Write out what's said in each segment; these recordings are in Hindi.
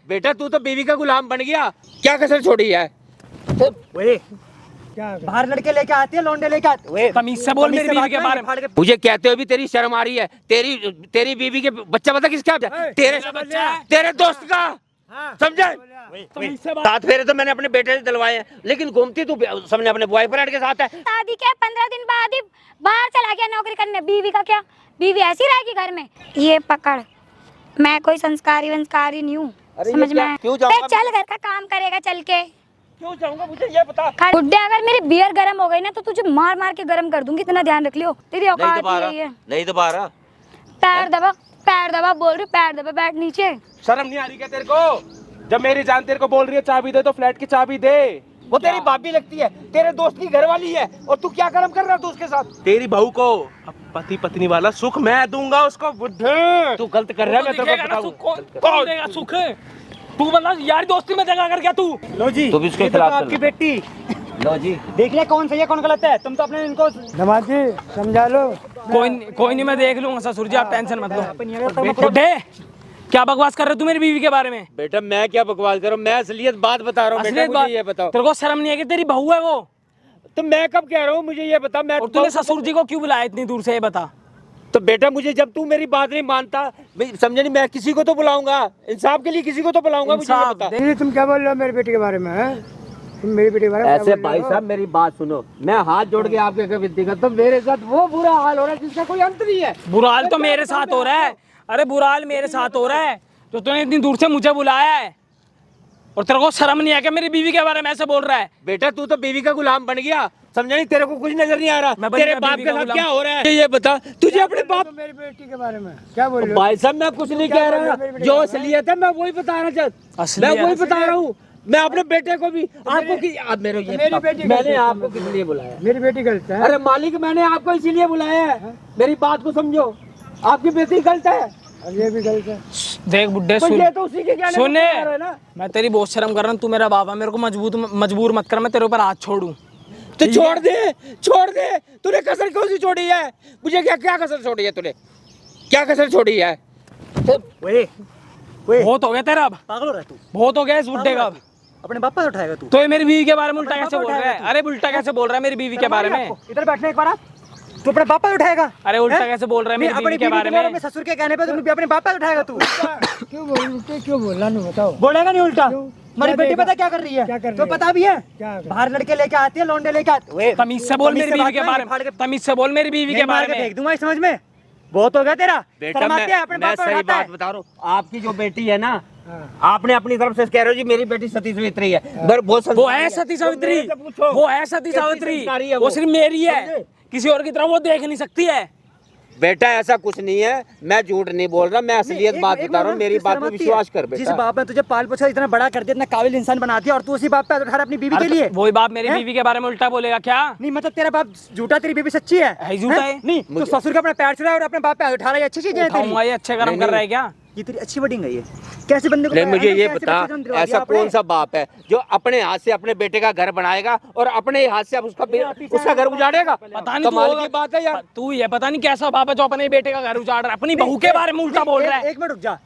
बेटा तू तो बीवी का गुलाम बन गया, क्या कसर छोड़ी है? ओए बाहर लड़के लेके आते हैं, लौंडे लेके आते हैं। तमीज से बोल मेरी बीवी के बारे में। मुझे कहते हुए भी तेरी शर्म आ रही है। तेरी बीवी के बच्चा पता किसका है? तेरे दोस्त का, समझे? साथ फेरे तो मैंने अपने बेटे से दिलवाए हैं, लेकिन घूमती तू सामने अपने बॉयफ्रेंड के साथ है। शादी के 15 दिन बाद ही बाहर चला गया नौकरी करने। बीवी का क्या, बीवी ऐसी रहेगी घर में? ये पकड़, मैं कोई संस्कारी नहीं हूँ, समझ में? चल घर का काम करेगा चल के। क्यों जाऊंगा मुझे ये बता। बुड्ढे अगर मेरी बियर गर्म हो गई ना तो तुझे मार मार के गर्म कर दूंगी, इतना ध्यान रख लियो। तेरी औकात यही है। नहीं दबा रहा। पैर दबा बोल रही, पैर दबा, बैठ नीचे। शर्म नहीं आ रही क्या तेरे को? जब मेरी जान तेरे को बोल रही है चाबी दे तो फ्लैट की चाबी दे। वो तेरी भाभी लगती है, तेरे दोस्त की घरवाली है, और तू क्या कर्म कर रहा है तू उसके साथ? तेरी बहू को अब पति पत्नी वाला सुख मैं दूंगा उसको। बुढ़े तू गलत कर रहा है, मैं तेरे को बताऊं। कौन देगा सुख? तू बंदा यार दोस्ती में जगह कर गया तू। लो जी, तू भी उसके ये तो खिलाफ आपकी बेटी। लो जी, देख ले कौन सही है कौन गलत है। तुम तो अपने इनको नमाजी समझा लो। कोई नहीं, मैं देख लूंगा ससुर जी, आप टेंशन मत लो। बुढ़े क्या बकवास कर रहे हो तू मेरी बीवी के बारे में? बेटा मैं क्या बकवास कर रहा हूँ, मैं असलियत बात बता रहा हूँ। बेटा मुझे ये बताओ, तेरे को शर्म नहीं है कि तेरी बहू है वो? तो मैं कब कह रहा हूँ, मुझे ये बता। मैं और तूने ससुर जी को क्यों बुलाया इतनी दूर से, ये बता। तो बेटा मुझे, जब तू मेरी बात नहीं मानता, समझे नहीं, मैं किसी को तो बुलाऊंगा, इंसाफ के लिए किसी को तो बुलाऊंगा। मुझे ये बता। नहीं तुम क्या बोल रहे हो मेरे बेटे के बारे में? तुम मेरी बेटे के बारे में ऐसे भाई साहब मेरी बात सुनो, मैं हाथ जोड़ के आपके विनती करता हूँ, मेरे साथ वो बुरा हाल हो रहा है जिसका कोई अंत नहीं है। बुरा हाल तो मेरे साथ हो रहा है। अरे बुरा हाल मेरे साथ हो रहा है, तो तूने इतनी दूर से मुझे बुलाया है, और तेरे को शर्म नहीं है क्या मेरी बीवी के बारे में ऐसे बोल रहा है? बेटा तू तो बीवी का गुलाम बन गया, समझा नहीं? तेरे को कुछ नजर नहीं आ रहा तेरे बाप के साथ क्या हो रहा है? ये बता तुझे अपने बाप, मेरी बेटी के बारे में क्या बोल रहे हो? भाई साहब मैं कुछ नहीं कह रहा, जो असलियत है मैं वही बता रहा, मैं वही बता रहा हूँ। मैं अपने बेटे को भी, आपको मैंने आपको किस लिए बुलाया? मेरी बेटी गलत है। अरे मालिक मैंने आपको इसीलिए बुलाया है, मेरी बात को समझो। आपकी बेटी गलत है, ये भी गलत है। देख बुड्ढे तो सुन, ये तो उसी के कहने पे सुने, बता रहा है ना। मैं तेरी बहुत शर्म कर रहा हूँ, तू मेरा बाबा, मेरे को मजबूर मत कर, मैं तेरे ऊपर हाथ छोड़ूं। तो छोड़ दे। तूने कसर कौन सी छोड़ी है? मुझे क्या कसर छोड़ी है तूने? क्या कसर छोड़ी है? ओए बहुत हो गया तेरा, अब पागल हो रहा है तू? बहुत हो गया इस बुड्ढे का। अब अपने बाप पे उठाएगा तू? तो ये मेरी बीवी के बारे में उल्टा कैसे बोल रहा है? अरे उल्टा कैसे बोल रहा है मेरी बीवी के बारे में? इधर बैठने एक बार आप। तू अपने बाप पे उठाएगा? अरे उल्टा कैसे बोल रहा है मेरी बीवी के बारे में? ससुर के कहने पे तू अपने बाप पे उठाएगा तू? क्यों बोलना नहीं बताओ। बोलेगा नहीं उल्टा? हमारी बेटी पता क्या कर रही है? क्या कर रही तो है? पता भी है क्या? बाहर लड़के लेके आती है, लौंडे लेके आते हैं। तमीज से बोल मेरी बीवी के बारे में, तमीज से बोल मेरी बीवी के बारे में। फेंक दूंगा समझ में। बहुत हो गया तेरा। बेटा शर्म आती है? अपने मैं बाप पे सही उठाता है। बात बता रहा हूँ। आपकी जो बेटी है ना, आपने अपनी तरफ से कह रहे हो जी मेरी बेटी सती सावित्री है, वो है सती सावित्री, वो है सती सावित्री, वो सिर्फ मेरी है, किसी और की तरफ वो देख नहीं सकती है। बेटा ऐसा कुछ नहीं है, मैं झूठ नहीं बोल रहा, मैं असलियत बात बता रहा हूँ, मेरी बात पे विश्वास कर बेटा। जिस बाप ने तुझे पाल पोसा इतना बड़ा कर दिया, इतना काबिल इंसान बना दिया, और तू उसी बाप पे उठा रहा अपनी बीवी के लिए। वही बाप मेरी बीवी के बारे में उल्टा बोलेगा क्या? नहीं मतलब तेरा बाप झूठा, तेरी बीवी सच्ची है? झूठा है नहीं तो ससुर का अपना पैर छुड़ा और अपने बाप पे उठा रहा है, अच्छी चीज है तेरी? ये अच्छे कर्म कर रहा है क्या? ये तेरी अच्छी वर्डिंग है। ये कैसे बंदे को? नहीं मुझे ये बता, ऐसा कौन सा बाप है जो अपने हाथ से अपने बेटे का घर बनाएगा और अपने हाथ से उसका घर उजाड़ेगा? पता नहीं, कमाल की बात है यार। तू ये पता नहीं कैसा बाप है जो अपने बेटे का घर उजाड़ रहा है, अपनी बहू के बारे में उल्टा बोल रहा है। एक मिनट रुक जा।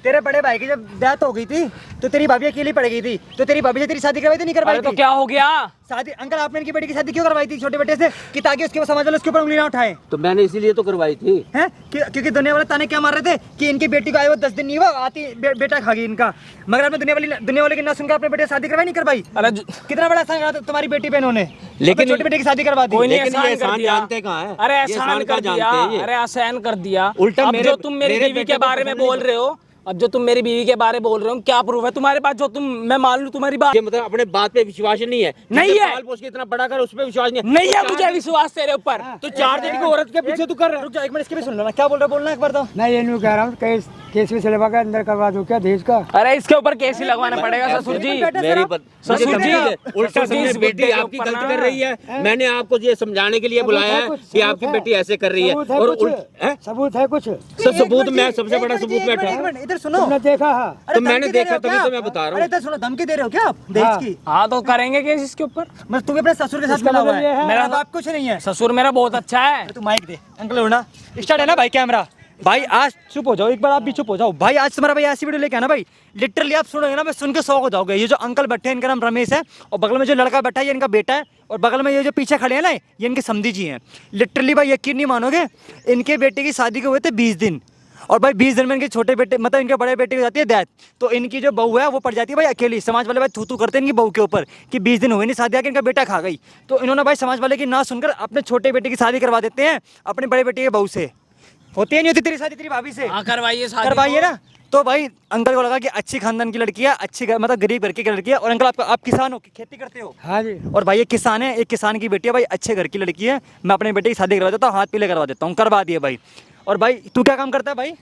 तेरे बड़े भाई की जब डेथ हो गई थी तो तेरी भाभी अकेली पड़ गई थी, तो तेरी भाभी से तेरी शादी करवाई थी? नहीं करवाई तो थी? क्या हो गया? शादी अंकल आपने इनकी बेटी की शादी क्यों करवाई थी छोटे बेटे से? कि ताकि उसके समझ लो उसके ऊपर उंगली ना उठाए। तो मैंने इसीलिए तो करवाई थी। हैं? क्योंकि दुनिया वाले ताने क्या मार रहे थे कि इनकी बेटी को आए वो 10 दिन नहीं हुआ आती बेटा खा गई इनका, मगर आपने दुनिया वाले की ना सुनकर अपने बेटे शादी करवाई? नहीं करवाई? अरे कितना बड़ा एहसान करा तुम्हारी बेटी पे इन्होंने, लेकिन छोटी बेटी की शादी करवा दी। कोई नहीं, लेकिन ये एहसान जानते कहाँ है? अरे एहसान कर दिया, अरे एहसान कर दिया। उल्टा अब जो तुम मेरी बीवी के बारे में बोल रहे हो, अब जो तुम मेरी बीवी के बारे में बोल रहे हो, क्या प्रूफ है तुम्हारे पास जो मैं मान लूं तुम्हारी बात? ये मतलब अपने बात पे विश्वास नहीं है? नहीं है। पाल पोस के इतना बड़ा कर, उस पे विश्वास नहीं है? नहीं है मुझे विश्वास तेरे ऊपर। तो 4 दिन की औरत के पीछे तू कर रहा है। रुक जा एक मिनट, इसके भी सुन लो ना, क्या बोल रहा है, बोलना एक बार तो। मैं ये नहीं कह रहा हूँ केस भी चलवा के अंदर करवा दो क्या देश का? अरे इसके ऊपर केस ही लगवाना पड़ेगा ससुर जी। ससुर जी उल्टा समझे बेटी आपकी गलत कर रही है, मैंने आपको ये समझाने के लिए बुलाया है कि आपकी बेटी ऐसे कर रही है। और सबूत है कुछ? सबूत मैं सबसे बड़ा सबूत बैठा। एक मिनट इधर सुनो। तुमने देखा? तो मैंने देखा तभी तो मैं बता रहा हूँ। अरे सुनो, धमकी दे रहे हो क्या आप देश की? हाँ तो करेंगे केस इसके ऊपर। बस तुम्हें अपने ससुर के साथ मिला हुआ है, मेरा बाप कुछ नहीं है। ससुर मेरा बहुत अच्छा है। तू माइक दे अंकल, उड़ना स्टार्ट है ना भाई कैमरा? भाई आज चुप हो जाओ, एक बार आप भी चुप हो जाओ भाई। आज तुम्हारा भाई ऐसी वीडियो लेके आना भाई, लिटरली आप सुनोगे ना, मैं सुन के शौक हो जाओगे। ये जो अंकल बैठे हैं इनका नाम रमेश है, और बगल में जो लड़का बैठा है ये इनका बेटा है, और बगल में ये जो पीछे खड़े हैं ना ये इनके समधी जी हैं। लिटरली भाई यकीन नहीं मानोगे, इनके बेटे की शादी के हुए थे 20 दिन, और भाई 20 दिन में इनके छोटे बेटे मतलब इनके बड़े बेटे की जाती है डेथ, तो इनकी जो बहू है वो पड़ जाती है भाई अकेली। समाज वाले भाई थू करते हैं इनकी बहू के ऊपर कि 20 दिन हुए नहीं शादी आके इनका बेटा खा गई, तो इन्होंने भाई समाज वाले की ना सुनकर अपने छोटे बेटे की शादी करवा देते हैं अपने बड़े बेटे के बहू से। होती है नहीं होती तेरी शादी तेरी भाभी से? हाँ करवाइए शादी, करवाइए ना। तो भाई अंकल को लगा कि अच्छी खानदान की लड़की है, अच्छी मतलब गरीब घर की लड़की है। और अंकल आप किसान हो, खेती करते हो? हाँ जी। और भाई ये किसान है, एक किसान की बेटी है भाई, अच्छे घर की लड़की है। मैं अपने बेटे की शादी करवा देता हूँ, हाथ पीले करवा देता हूँ, करवा दिए भाई। और भाई तू क्या काम करता है भाई?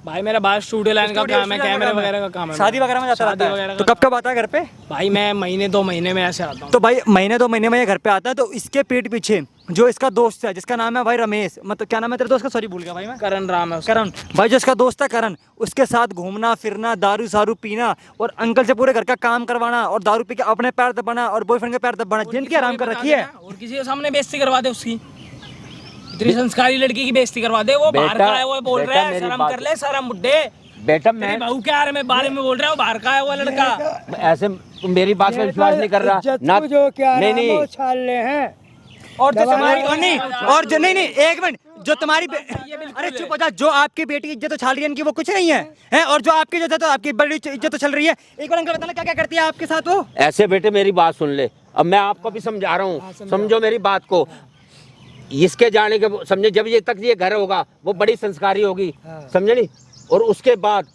भाई मेरा बाहर स्टूडियो लाइन का काम है, कैमरे वगैरह का काम है, शादी वगैरह में जाता शादी रहता वगैरह है। का। तो कब कब आता है घर पे? भाई मैं महीने 2 महीने में ऐसे आता हूँ। तो भाई महीने 2 महीने में ये घर पे आता है। तो इसके पीठ पीछे जो इसका दोस्त है जिसका नाम है भाई रमेश, मतलब क्या नाम है तेरे दोस्त का? सॉरी भूल गया भाई मैं। करण राम है उसका। करण भाई, जो इसका दोस्त है करण, उसके साथ घूमना फिरना, दारू सारू पीना, और अंकल से पूरे घर का काम करवाना, और दारू पी के अपने पैर दबाना और बॉयफ्रेंड के पैर दबाना, जिनकी आराम कर रखी है। और किसी के सामने बेइज्जती करवा दे उसकी, इतनी संस्कारी लड़की की बेइज्जती करवा दे। वो बाहर का है, वो बोल रहा है शर्म कर ले, शर्म बुड्ढे। बेटा मेरी बहू के बारे में बोल रहा है, वो बाहर का है वो लड़का। ऐसे मेरी बात में विश्वास नहीं कर रहा ना। जो क्या नहीं नहीं छाल हैं और जो दबा तुम्हारी दो। और नहीं और जो नहीं एक मिनट, जो तुम्हारी अरे चुप हो जा, जो आपकी बेटी की इज्जत उछाल रही है इनकी वो कुछ नहीं है, हैं? और जो आपकी इज्जत है तो आपकी बड़ी इज्जत उछल रही है। एक बार अंकल बताना क्या क्या करती है आपके साथ वो? ऐसे बेटे मेरी बात सुन ले, अब मैं आपको भी समझा रहा हूँ, समझो मेरी बात को। इसके जाने के समझे, जब ये तक ये घर होगा वो बड़ी संस्कारी होगी, समझे नहीं? और उसके बाद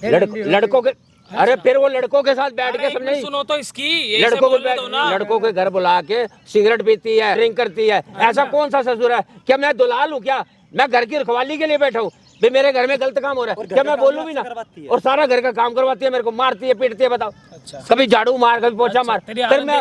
लड़कों के, अरे फिर वो लड़कों के साथ बैठ के, समझे नहीं? सुनो तो इसकी, लड़कों के घर बुला के सिगरेट पीती है, ड्रिंक करती है। ऐसा कौन सा ससुर है? क्या मैं दुलाल हूँ क्या? मैं घर की रखवाली के लिए बैठा हूँ? भाई मेरे घर में गलत काम हो रहा है, क्या मैं बोलूँ भी ना? और सारा घर का काम करवाती है, मेरे को मारती है, पीटती है। बताओ, कभी झाड़ू मार, कभी पोछा मार। फिर मैं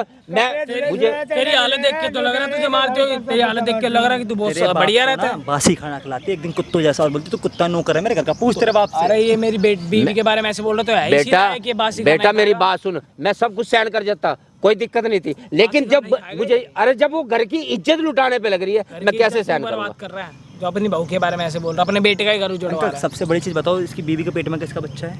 मुझे तेरी हालत देख के तो लग रहा है तुझे मारते हो, तेरी हालत देख के लग रहा है कि तू बहुत बढ़िया रहता है। बासी खाना खिलाती एक दिन कुत्तों जैसा, और बोलती तू कुत्ता नौकर है मेरे घर का, पूछ तेरे बाप से। अरे ये मेरी बीवी के बारे में ऐसे बोल रहे तो है बेटा मेरी बात सुन, मैं सब कुछ सहन कर जाता, कोई दिक्कत नहीं थी। लेकिन जब मुझे, अरे जब वो घर की इज्जत लुटाने पे लग रही है, मैं कैसे सहन करूंगा? बात कर रहा है जो अपनी बहू के बारे में ऐसे बोल रहा है, अपने बेटे का ही घर उजड़वा रहा है। सबसे बड़ी चीज बताओ, इसकी बीवी के पेट में किसका बच्चा है?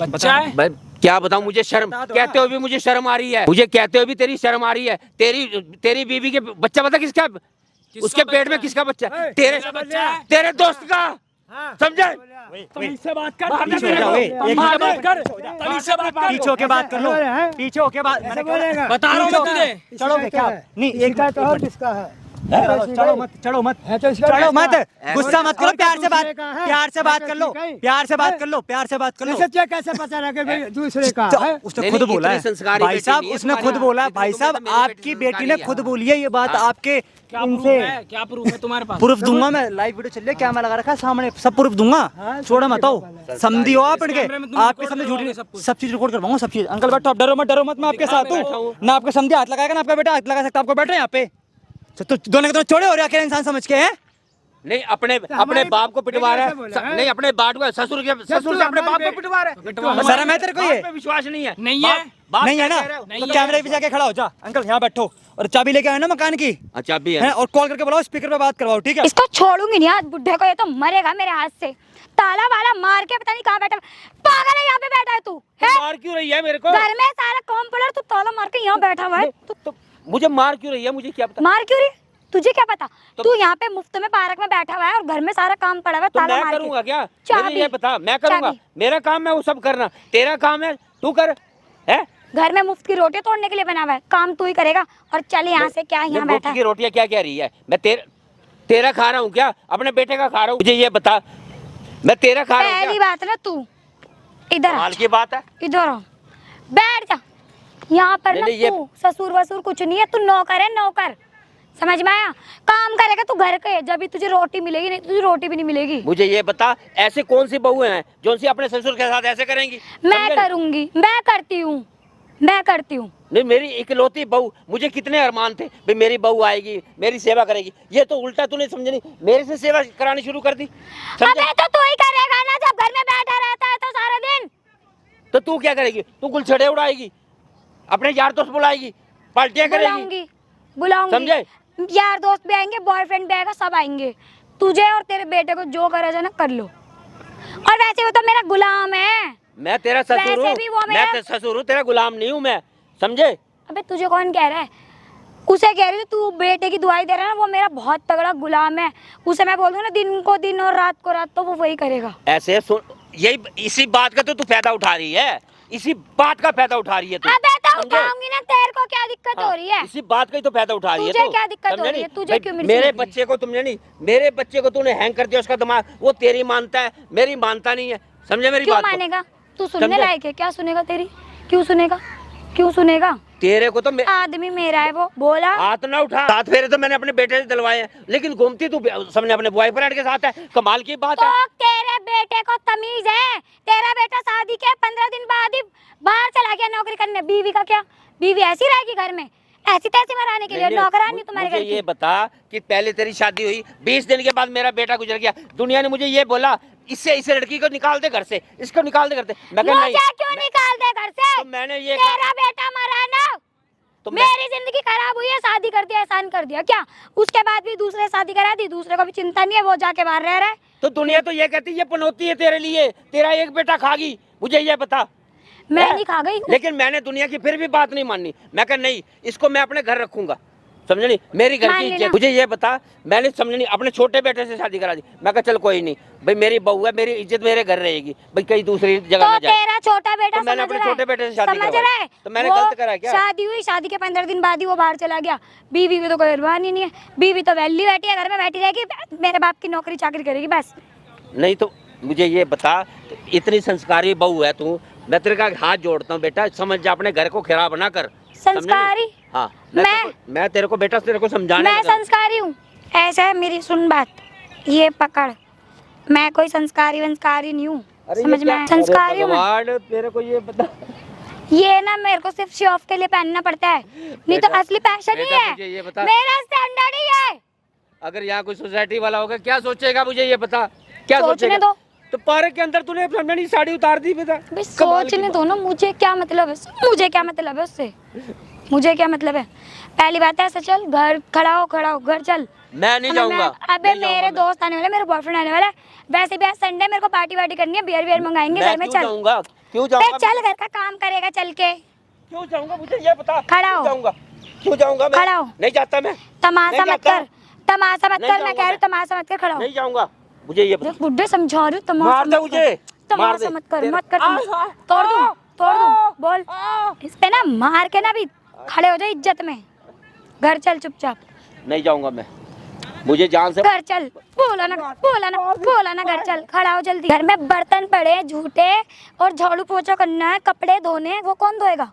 बच्चा है भाई क्या बताऊं, मुझे शर्म, कहते हुए भी मुझे शर्म आ रही है, मुझे कहते हुए भी तेरी शर्म आ रही है। तेरी बीवी के बच्चा पता किसका? उसके पेट में किसका बच्चा है? तेरे दोस्त का, समझे? इससे बात कर, पीछे होके बात कर लो, पीछे होके बात बता रहा हूँ मैं तुझे। चढ़ोगे क्या? नहीं एक इसका तो किसका है? चढ़ो मत, चढ़ो मत, है तो इसका चढ़ो मत, है। गुस्सा मत करो, प्यार से बात, है। प्यार से बात कर लो, प्यार से बात कर लो, प्यार से बात कर लो। कैसे कैसे पता लगे भाई दूसरे का तो है? उसने खुद बोला है भाई साहब, उसने खुद बोला भाई साहब, आपकी बेटी ने खुद बोली है ये बात आपके इनसे। क्या प्रूफ है तुम्हारे पास? प्रूफ दूंगा मैं, लाइव वीडियो चल रही है, कैमरा लगा रखा है सामने, सब प्रूफ दूंगा, छोड़ो मत आओ, समझी हो आप इनके, आपके सामने झूठी सब चीज रिकॉर्ड करवाऊंगा, सब चीज। अंकल बैठो, आप डरो मत, मैं आपके साथ हूँ ना। आपके समझे हाथ लगाएगा ना आपका बेटा हाथ लगा सकता, आपको बैठ रहे हैं यहाँ पे तो दोनों के दोनों छोड़े हो रहे अकेले इंसान समझ के हैं। नहीं अपने बाप को पिटवा रहा है, नहीं अपने बाप को, ससुर से अपने बाप को पिटवा रहा है। शर्म है तेरे को? ये विश्वास नहीं है? नहीं है, नहीं है ना? तो कैमरे पे जाके खड़ा हो जा। अंकल यहाँ बैठो, और चाबी लेके आए ना मकान की, चाबी है, और कॉल करके बुलाओ, स्पीकर पे बात करवाओ, ठीक है? इसको छोड़ूंगी नहीं आज बुड्ढे को, ये तो मरेगा मेरे हाथ से। ताला वाला मार के पता नहीं कहाँ बैठा, पागल है, यहाँ पे बैठा है तू, है? मार क्यों रही है मेरे को? घर में सारा काम पड़ा, तू ताला मार के यहाँ बैठा हुआ है। तो मुझे मार क्यों रही है? मुझे क्या पता? मार क्यों रही? तुझे क्या पता? तू यहाँ पे मुफ्त में पार्क में बैठा हुआ है और घर में सारा काम पड़ा हुआ है, तो ताला मैं मार के। करूंगा क्या? चाबी, मुझे ये बता, मैं करूंगा? चाबी। मेरा काम है वो सब करना, तेरा काम है तू कर, है? घर में मुफ्त की रोटी तोड़ने के लिए बना हुआ है, काम तू ही करेगा। और चल यहाँ से, क्या यहाँ बैठा की रोटियां क्या कह रही है? मैं तेरा खा रहा हूँ क्या? अपने बेटे का खा रहा हूँ? मुझे ये बता, मैं तेरा खा रहा हूँ? पहली बात ना, तू इधर हाल की बात है, इधर आ, बैठ जा यहाँ पर ना। तू ससुर वसुर कुछ नहीं है, तू नौकर है, नौकर, समझ में आया? काम करेगा तू घर के, जब भी तुझे रोटी मिलेगी, नहीं तुझे रोटी भी नहीं मिलेगी। मुझे ये बता, ऐसे कौन सी बहुएं हैं जो सी अपने ससुर के साथ ऐसे करेंगी? मैं करूंगी, मैं करती हूँ। नहीं, मेरी इकलौती बहू, मुझे कितने अरमान थे भाई मेरी बहू आएगी, मेरी सेवा करेगी। ये तो उल्टा तूने समझ नहीं, मेरे से सेवा करानी शुरू कर दी। अबे तो तू ही करेगा ना, जब घर में बैठा रहता है तो सारा दिन। तो तू क्या करेगी? तू गुलछड़े उड़ाएगी, अपने यार दोस्त बुलाएगी, पार्टियां करेगी, बुलाऊंगी, समझे? यार दोस्त भी आएंगे, बॉयफ्रेंड भी आएगा, सब आएंगे। तुझे और तेरे बेटे को जो करा जाए ना कर लो। और वैसे वो तो मेरा गुलाम है। मैं तेरा ससुर वैसे भी वो हूँ, मैं मेरा- तेरा ससुर हूँ, तेरा गुलाम नहीं हूँ मैं, समझे? अबे तुझे कौन कह रहा है? उसे कह रही थी तू बेटे की दुआई दे रहा है ना, वो मेरा बहुत तगड़ा गुलाम है। उसे मैं बोल दूं ना दिन को दिन और रात को रात, तो वो वही करेगा। ऐसे सुन, यही इसी बात का तो फायदा उठा रही है, इसी बात का फायदा उठा रही है तू। अबे तो समझे? उठाऊंगी ना, तेरे को क्या दिक्कत हाँ, हो रही है? इसी बात का ही तो फायदा उठा रही है तुझे तू। क्या दिक्कत हो समझे रही है? नहीं? तुझे भाई, क्यों मिर्ची मेरे लगी? बच्चे को तुमने नहीं, मेरे बच्चे को तूने हैंग कर दिया, उसका दिमाग वो तेरी मानता है, मेरी मानता नहीं है, समझे मेरी क्यों बात को? मानेगा? तू सुनने समझे? लायक है? क्या सुनेगा तेरी? क्यों सुनेगा? क्यों सुनेगा? तेरे को तो आदमी मेरा है वो, बोला। हाथ ना उठा। 7 फेरे तो मैंने अपने बेटे से दिलवाए हैं, लेकिन घूमती तू समझे अपने बॉयफ्रेंड के साथ है, कमाल की बात तो है। तेरे बेटे को तमीज है? तेरा बेटा शादी के 15 दिन बाद ही बाहर चला गया नौकरी करने। बीवी का क्या? बीवी ऐसी रहेगी घर में ऐसी तैसी मराने के लिए? नहीं, नौकरानी तुम्हारे मुझे घर की। ये बता कि पहले तेरी शादी हुई, 20 दिन के बाद मेरा बेटा गुजर गया, दुनिया ने मुझे ये बोला इससे इस लड़की को निकाल दे घर से, इसको निकाल दे घर से। मैं कहा नहीं, मुझे क्यों निकाल दे घर से? तो मैंने ये तेरा बेटा मरा ना, तो मेरी जिंदगी खराब हुई है, शादी कर दिया, एहसान कर दिया क्या? उसके बाद भी दूसरे शादी करा दी, दूसरे को भी चिंता नहीं है, वो जाके बाहर रह रहा है। तो दुनिया तो ये कहती है ये पनौती है तेरे लिए, तेरा एक बेटा खागी, मुझे ये बता। मैं है? नहीं खा गई। लेकिन मैंने दुनिया की फिर भी बात नहीं माननी, मैं कहा नहीं, इसको मैं अपने घर रखूंगा, समझ नहीं, मेरी घर मान की लेना। इज्जत। मुझे ये बता, मैंने समझ नहीं अपने छोटे बेटे से शादी करा दी, मैं कहा चल कोई नहीं भाई, मेरी बहू है, मेरी इज्जत मेरे घर रहेगी भाई, कहीं दूसरी जगह तो ना जाए। तेरा छोटा बेटा तो मैंने समझ अपने रहा है? छोटे बेटे से शादी समझ करवाई। रहा है? तो मैंने वो गलत करा क्या? शादी हुई, शादी के 15 दिन बाद ही वो बाहर चला गया। बीवी की तो कोई परवाह नहीं है, बीवी तो वैली बैठी है घर में, बैठी रहेगी, मेरे बाप की नौकरी चाकरी करेगी बस। नहीं तो मुझे ये बता, इतनी संस्कारी बहू है तू, मैं तेरे का हाथ जोड़ता हूँ बेटा, समझ जा, अपने घर को खराब ना कर। समझे नहीं? संस्कारी? हाँ, मैं मैं तेरे को बेटा तेरे को समझाने मैं लगा। संस्कारी हूँ? ऐसा है, मेरी सुन बात, ये पकड़, मैं कोई संस्कारी वंस्कारी नहीं हूँ, समझ में? संस्कारी हूँ मैं। भगवान, तेरे को ये बता, ये ना मेरे को सिर्फ शो ऑफ के लिए पहनना पड़ता है, नहीं तो बेटा, असली पैशन ही बेटा, मुझे ये है, बता। मेरा स्टैंडर्ड ही है। अगर यहाँ कोई सोसाइटी वाला होगा क्या सोचेगा, मुझे ये बता, क्या सोचने सोचेगा? दो। तो पार्क के अंदर तूने समझा नहीं साड़ी उतार दी बेटा, भाई कमाल की सोचने बात। दो ना, मुझे क्या मतलब है? मुझे क्या मतलब है उससे? मुझे क्या मतलब है? पहली बात है, ऐसा चल घर खड़ा हो घर चल। मैं नहीं जाऊंगा। अबे नहीं जाऊंगा मेरे मैं। दोस्त आने वाले, मेरे बॉयफ्रेंड आने वाला है, वैसे भी आज संडे मेरे को पार्टी वार्टी करनी है, बियर बियर मंगाएंगे मैं घर में, क्यों चल। जाऊंगा? क्यों बे जाऊंगा? चल, घर का काम करेगा चल के। क्यों जाऊंगा, मुझे ये बता। खड़ा हो। क्यों जाऊंगा? क्यों जाऊंगा मैं? खड़ा हो। नहीं जाता मैं। तमाशा नहीं मत जाता। कर, तमाशा मत नहीं कर, मैं जाऊंगा कह रही हूँ मैं। तमाशा मत कर, खड़ा हो। नहीं जाऊंगा, मुझे ये बता। देख बुड्ढे समझा रही हूँ, तमाशा मार दे मत मुझे, कर, मार दे। तमाशा मत कर, तेरा- मत कर तमाशा। तोड़ दूँ, बोल। इस पे ना मार के ना भी खड़े हो जाए इज्जत में। घर चल चुपचाप, नहीं जाऊंगा मैं, मुझे जान से। घर चल, बोला ना घर चल, खड़ा हो जल्दी। घर में बर्तन पड़े हैं झूठे, और झाड़ू पोछा करना है, कपड़े धोने हैं, वो कौन धोएगा?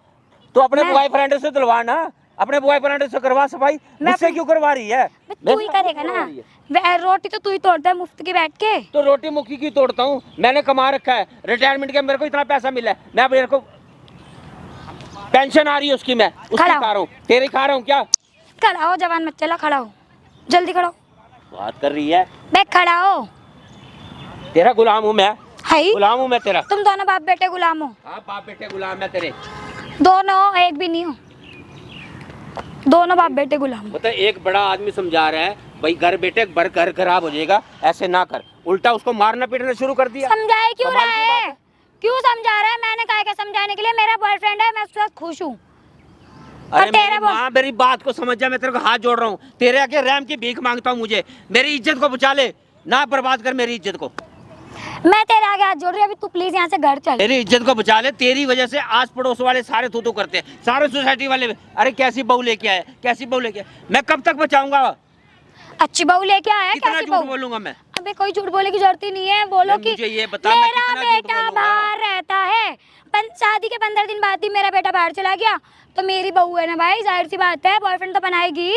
तो अपने मैं- बॉयफ्रेंड से दिलवा ना, अपने बॉयफ्रेंड से करवा सफाई, मुझसे अपने- क्यों करवा रही है? तू ही करेगा ना, रोटी तो तू ही तोड़ता है मुफ्त की बैठ के। तो रोटी मुक्की की तोड़ता हूँ, मैंने कमा रखा है, रिटायरमेंट के मेरे को इतना पैसा मिला है, मैं मेरे को पेंशन आ रही है उसकी, मैं उसकी खड़ा हो। खा रहा हूँ, तेरी खा रहा हूँ क्या? खड़ा हो, जवान मत चला, खड़ा हो जल्दी, खड़ा हो बात कर रही है, बे, खड़ा हो। तेरा गुलाम हूँ मैं, हाई, गुलाम हूँ मैं तेरा। तुम दोनों बाप बेटे गुलाम हो, हाँ बाप बेटे गुलाम है तेरे। दोनों, एक भी नहीं हो, दोनों बाप बेटे गुलाम हो। मतलब एक बड़ा आदमी समझा रहा है भाई घर बेटे घर खराब हो जाएगा, ऐसे ना कर, उल्टा उसको मारना पीटना शुरू कर दिया। समझाए क्यों कमाल रहा की बात है? क्यों समझा रहा है? मैंने कहा क्या समझाने के लिए? मेरा बॉयफ्रेंड है, मैं उसके साथ खुश हूँ। अरे और तेरा मेरी माँ, मेरी बात को समझ जा, मैं तेरे को हाथ जोड़ रहा हूँ, तेरे आगे रैम की भीख मांगता हूँ, मुझे मेरी इज्जत को बचा ले, ना बर्बाद कर मेरी इज्जत को। मैं तेरे आगे हाथ जोड़ रही हूँ, अभी तू प्लीज यहाँ से घर चल। मेरी इज्जत को बचा ले, तेरी वजह से आस पड़ोस वाले सारे थू करते हैं, सारे सोसाइटी वाले, अरे कैसी बहू लेके आए, कैसी बहू लेके आए, मैं कब तक बचाऊंगा? अच्छी बहू लेके आया है, कितना कैसी झूठ बहू? बोलूंगा मैं? अबे कोई झूठ बोलने की जरूरत ही नहीं है, बोलो मैं कि मुझे ये बता, मैं मेरा कितना झूठ बेटा बोलूंगा? बाहर रहता है, शादी के 15 दिन बाद ही मेरा बेटा बाहर चला गया, तो मेरी बहू है ना भाई, जाहिर सी बात है, बॉयफ्रेंड तो बनाएगी।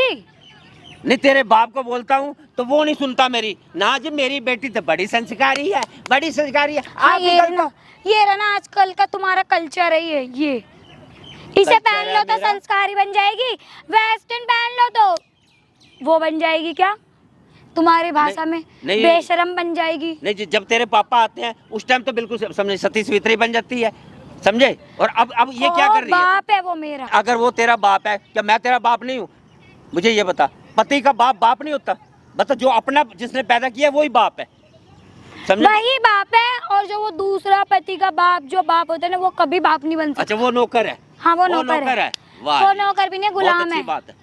नहीं, तेरे बाप को बोलता हूँ तो वो नहीं सुनता मेरी, ना जी मेरी बेटी तो बड़ी संस्कारी है, बड़ी संस्कारी है। हाँ, आप निकल ये रहा आजकल का तुम्हारा कल्चर है, ये इसे कल्चर पहन है लो तो मेरा। संस्कारी बन जाएगी, वेस्टर्न पहन लो तो वो बन जाएगी क्या तुम्हारी भाषा में, नहीं। बेशरम बन जाएगी। नहीं जी, जब तेरे पापा आते हैं उस टाइम तो बिल्कुल समझे सती सावित्री बन जाती है, समझे? और अब ये क्या ओ, कर रही है? बाप है वो मेरा। अगर वो तेरा बाप है, क्या मैं तेरा बाप नहीं हूँ? मुझे ये बता, पति का बाप बाप नहीं होता? बता, जो अपना जिसने पैदा किया वही बाप है, समझे? वही बाप है, और जो वो दूसरा पति का बाप जो बाप होता है ना, वो कभी बाप नहीं बन सकता। अच्छा, वो नौकर है? हाँ, वो नौकर है। वाह, वो नौकर भी नहीं, गुलाम है। बात है,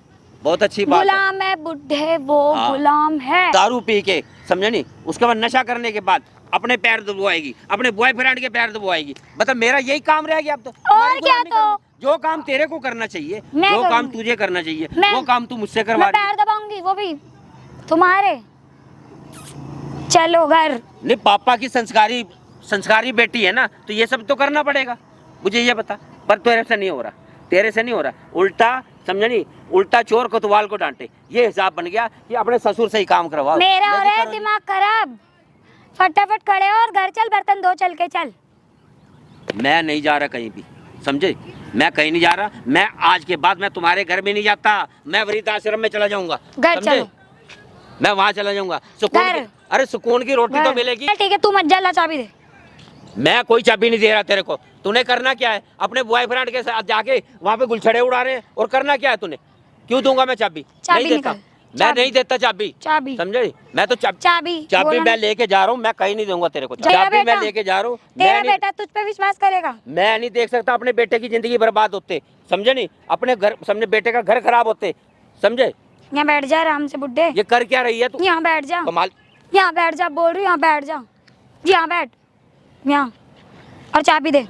बहुत अच्छी बात है। गुलाम है बुढ़े, वो हाँ। गुलाम है। दारू पी के, समझे नहीं, उसके बाद नशा करने के बाद अपने पैर दबवाएगी, अपने बॉयफ्रेंड के पैर दबवाएगी। बता, मेरा यही काम रह गया अब तो। और क्या तो? जो काम तेरे को करना चाहिए, मैं जो काम करूंगी। तुझे करना चाहिए, मैं- वो काम तू मुझसे करवा मैं रही है। पैर दबाऊंगी, वो भी तुम्हारे। चलो घर। नहीं, पापा की संस्कारी बेटी है ना, तो ये सब तो करना पड़ेगा, मुझे ये बता। पर तेरे से नहीं हो रहा, तेरे से नहीं हो रहा। उल्टा, समझे नहीं, उल्टा चोर कोतवाल को डांटे, ये हिसाब बन गया कि अपने ससुर से ही काम करवाओ। मेरा हो मैं भी रहा है करूँ। दिमाग खराब। फटाफट खड़े हो और घर चल, बर्तन धो, चल के चल। मैं नहीं जा रहा कहीं भी, समझे? मैं कहीं नहीं जा रहा। मैं आज के बाद मैं तुम्हारे घर में नहीं जाता, मैं वृद्धाश्रम में चला जाऊंगा। घर समझे? चलो। मैं वहां चला जाऊंगा। सुकून घर। की, अरे सुकून की रोटी तो घर। मिलेगी। ठीक है, तू मत जा, ला चाबी दे। मैं कोई चाबी नहीं दे रहा तेरे को। तूने करना क्या है? अपने बॉयफ्रेंड के साथ जाके वहां पे गुलछड़े उड़ा रहे हैं, और करना क्या है तूने? क्यों दूंगा मैं चाबी? चाबी नहीं देता, निकाल। मैं चाबी। नहीं देता चाबी। चाबी। समझे? मैं तो चाबी चाबी बोला मैं ना। लेके जा रहा हूँ, मैं कहीं नहीं दूंगा तेरे को। तेरा चाबी मैं बेटा- लेके जा रहा हूँ। तेरा मैं नहीं, बेटा तुझ पे विश्वास करेगा। मैं नहीं देख सकता अपने बेटे की जिंदगी बर्बाद होते, समझे नहीं? अपने घर, समझे, बेटे का घर खराब होते, समझे? यहाँ बैठ जा आराम से बुड्ढे। ये कर क्या रही है तू? यहाँ बैठ जा, कमाल। यहाँ बैठ जा, बोल रही हूँ, यहाँ बैठ जा, यहाँ बैठ, यहाँ। और चाबी दे।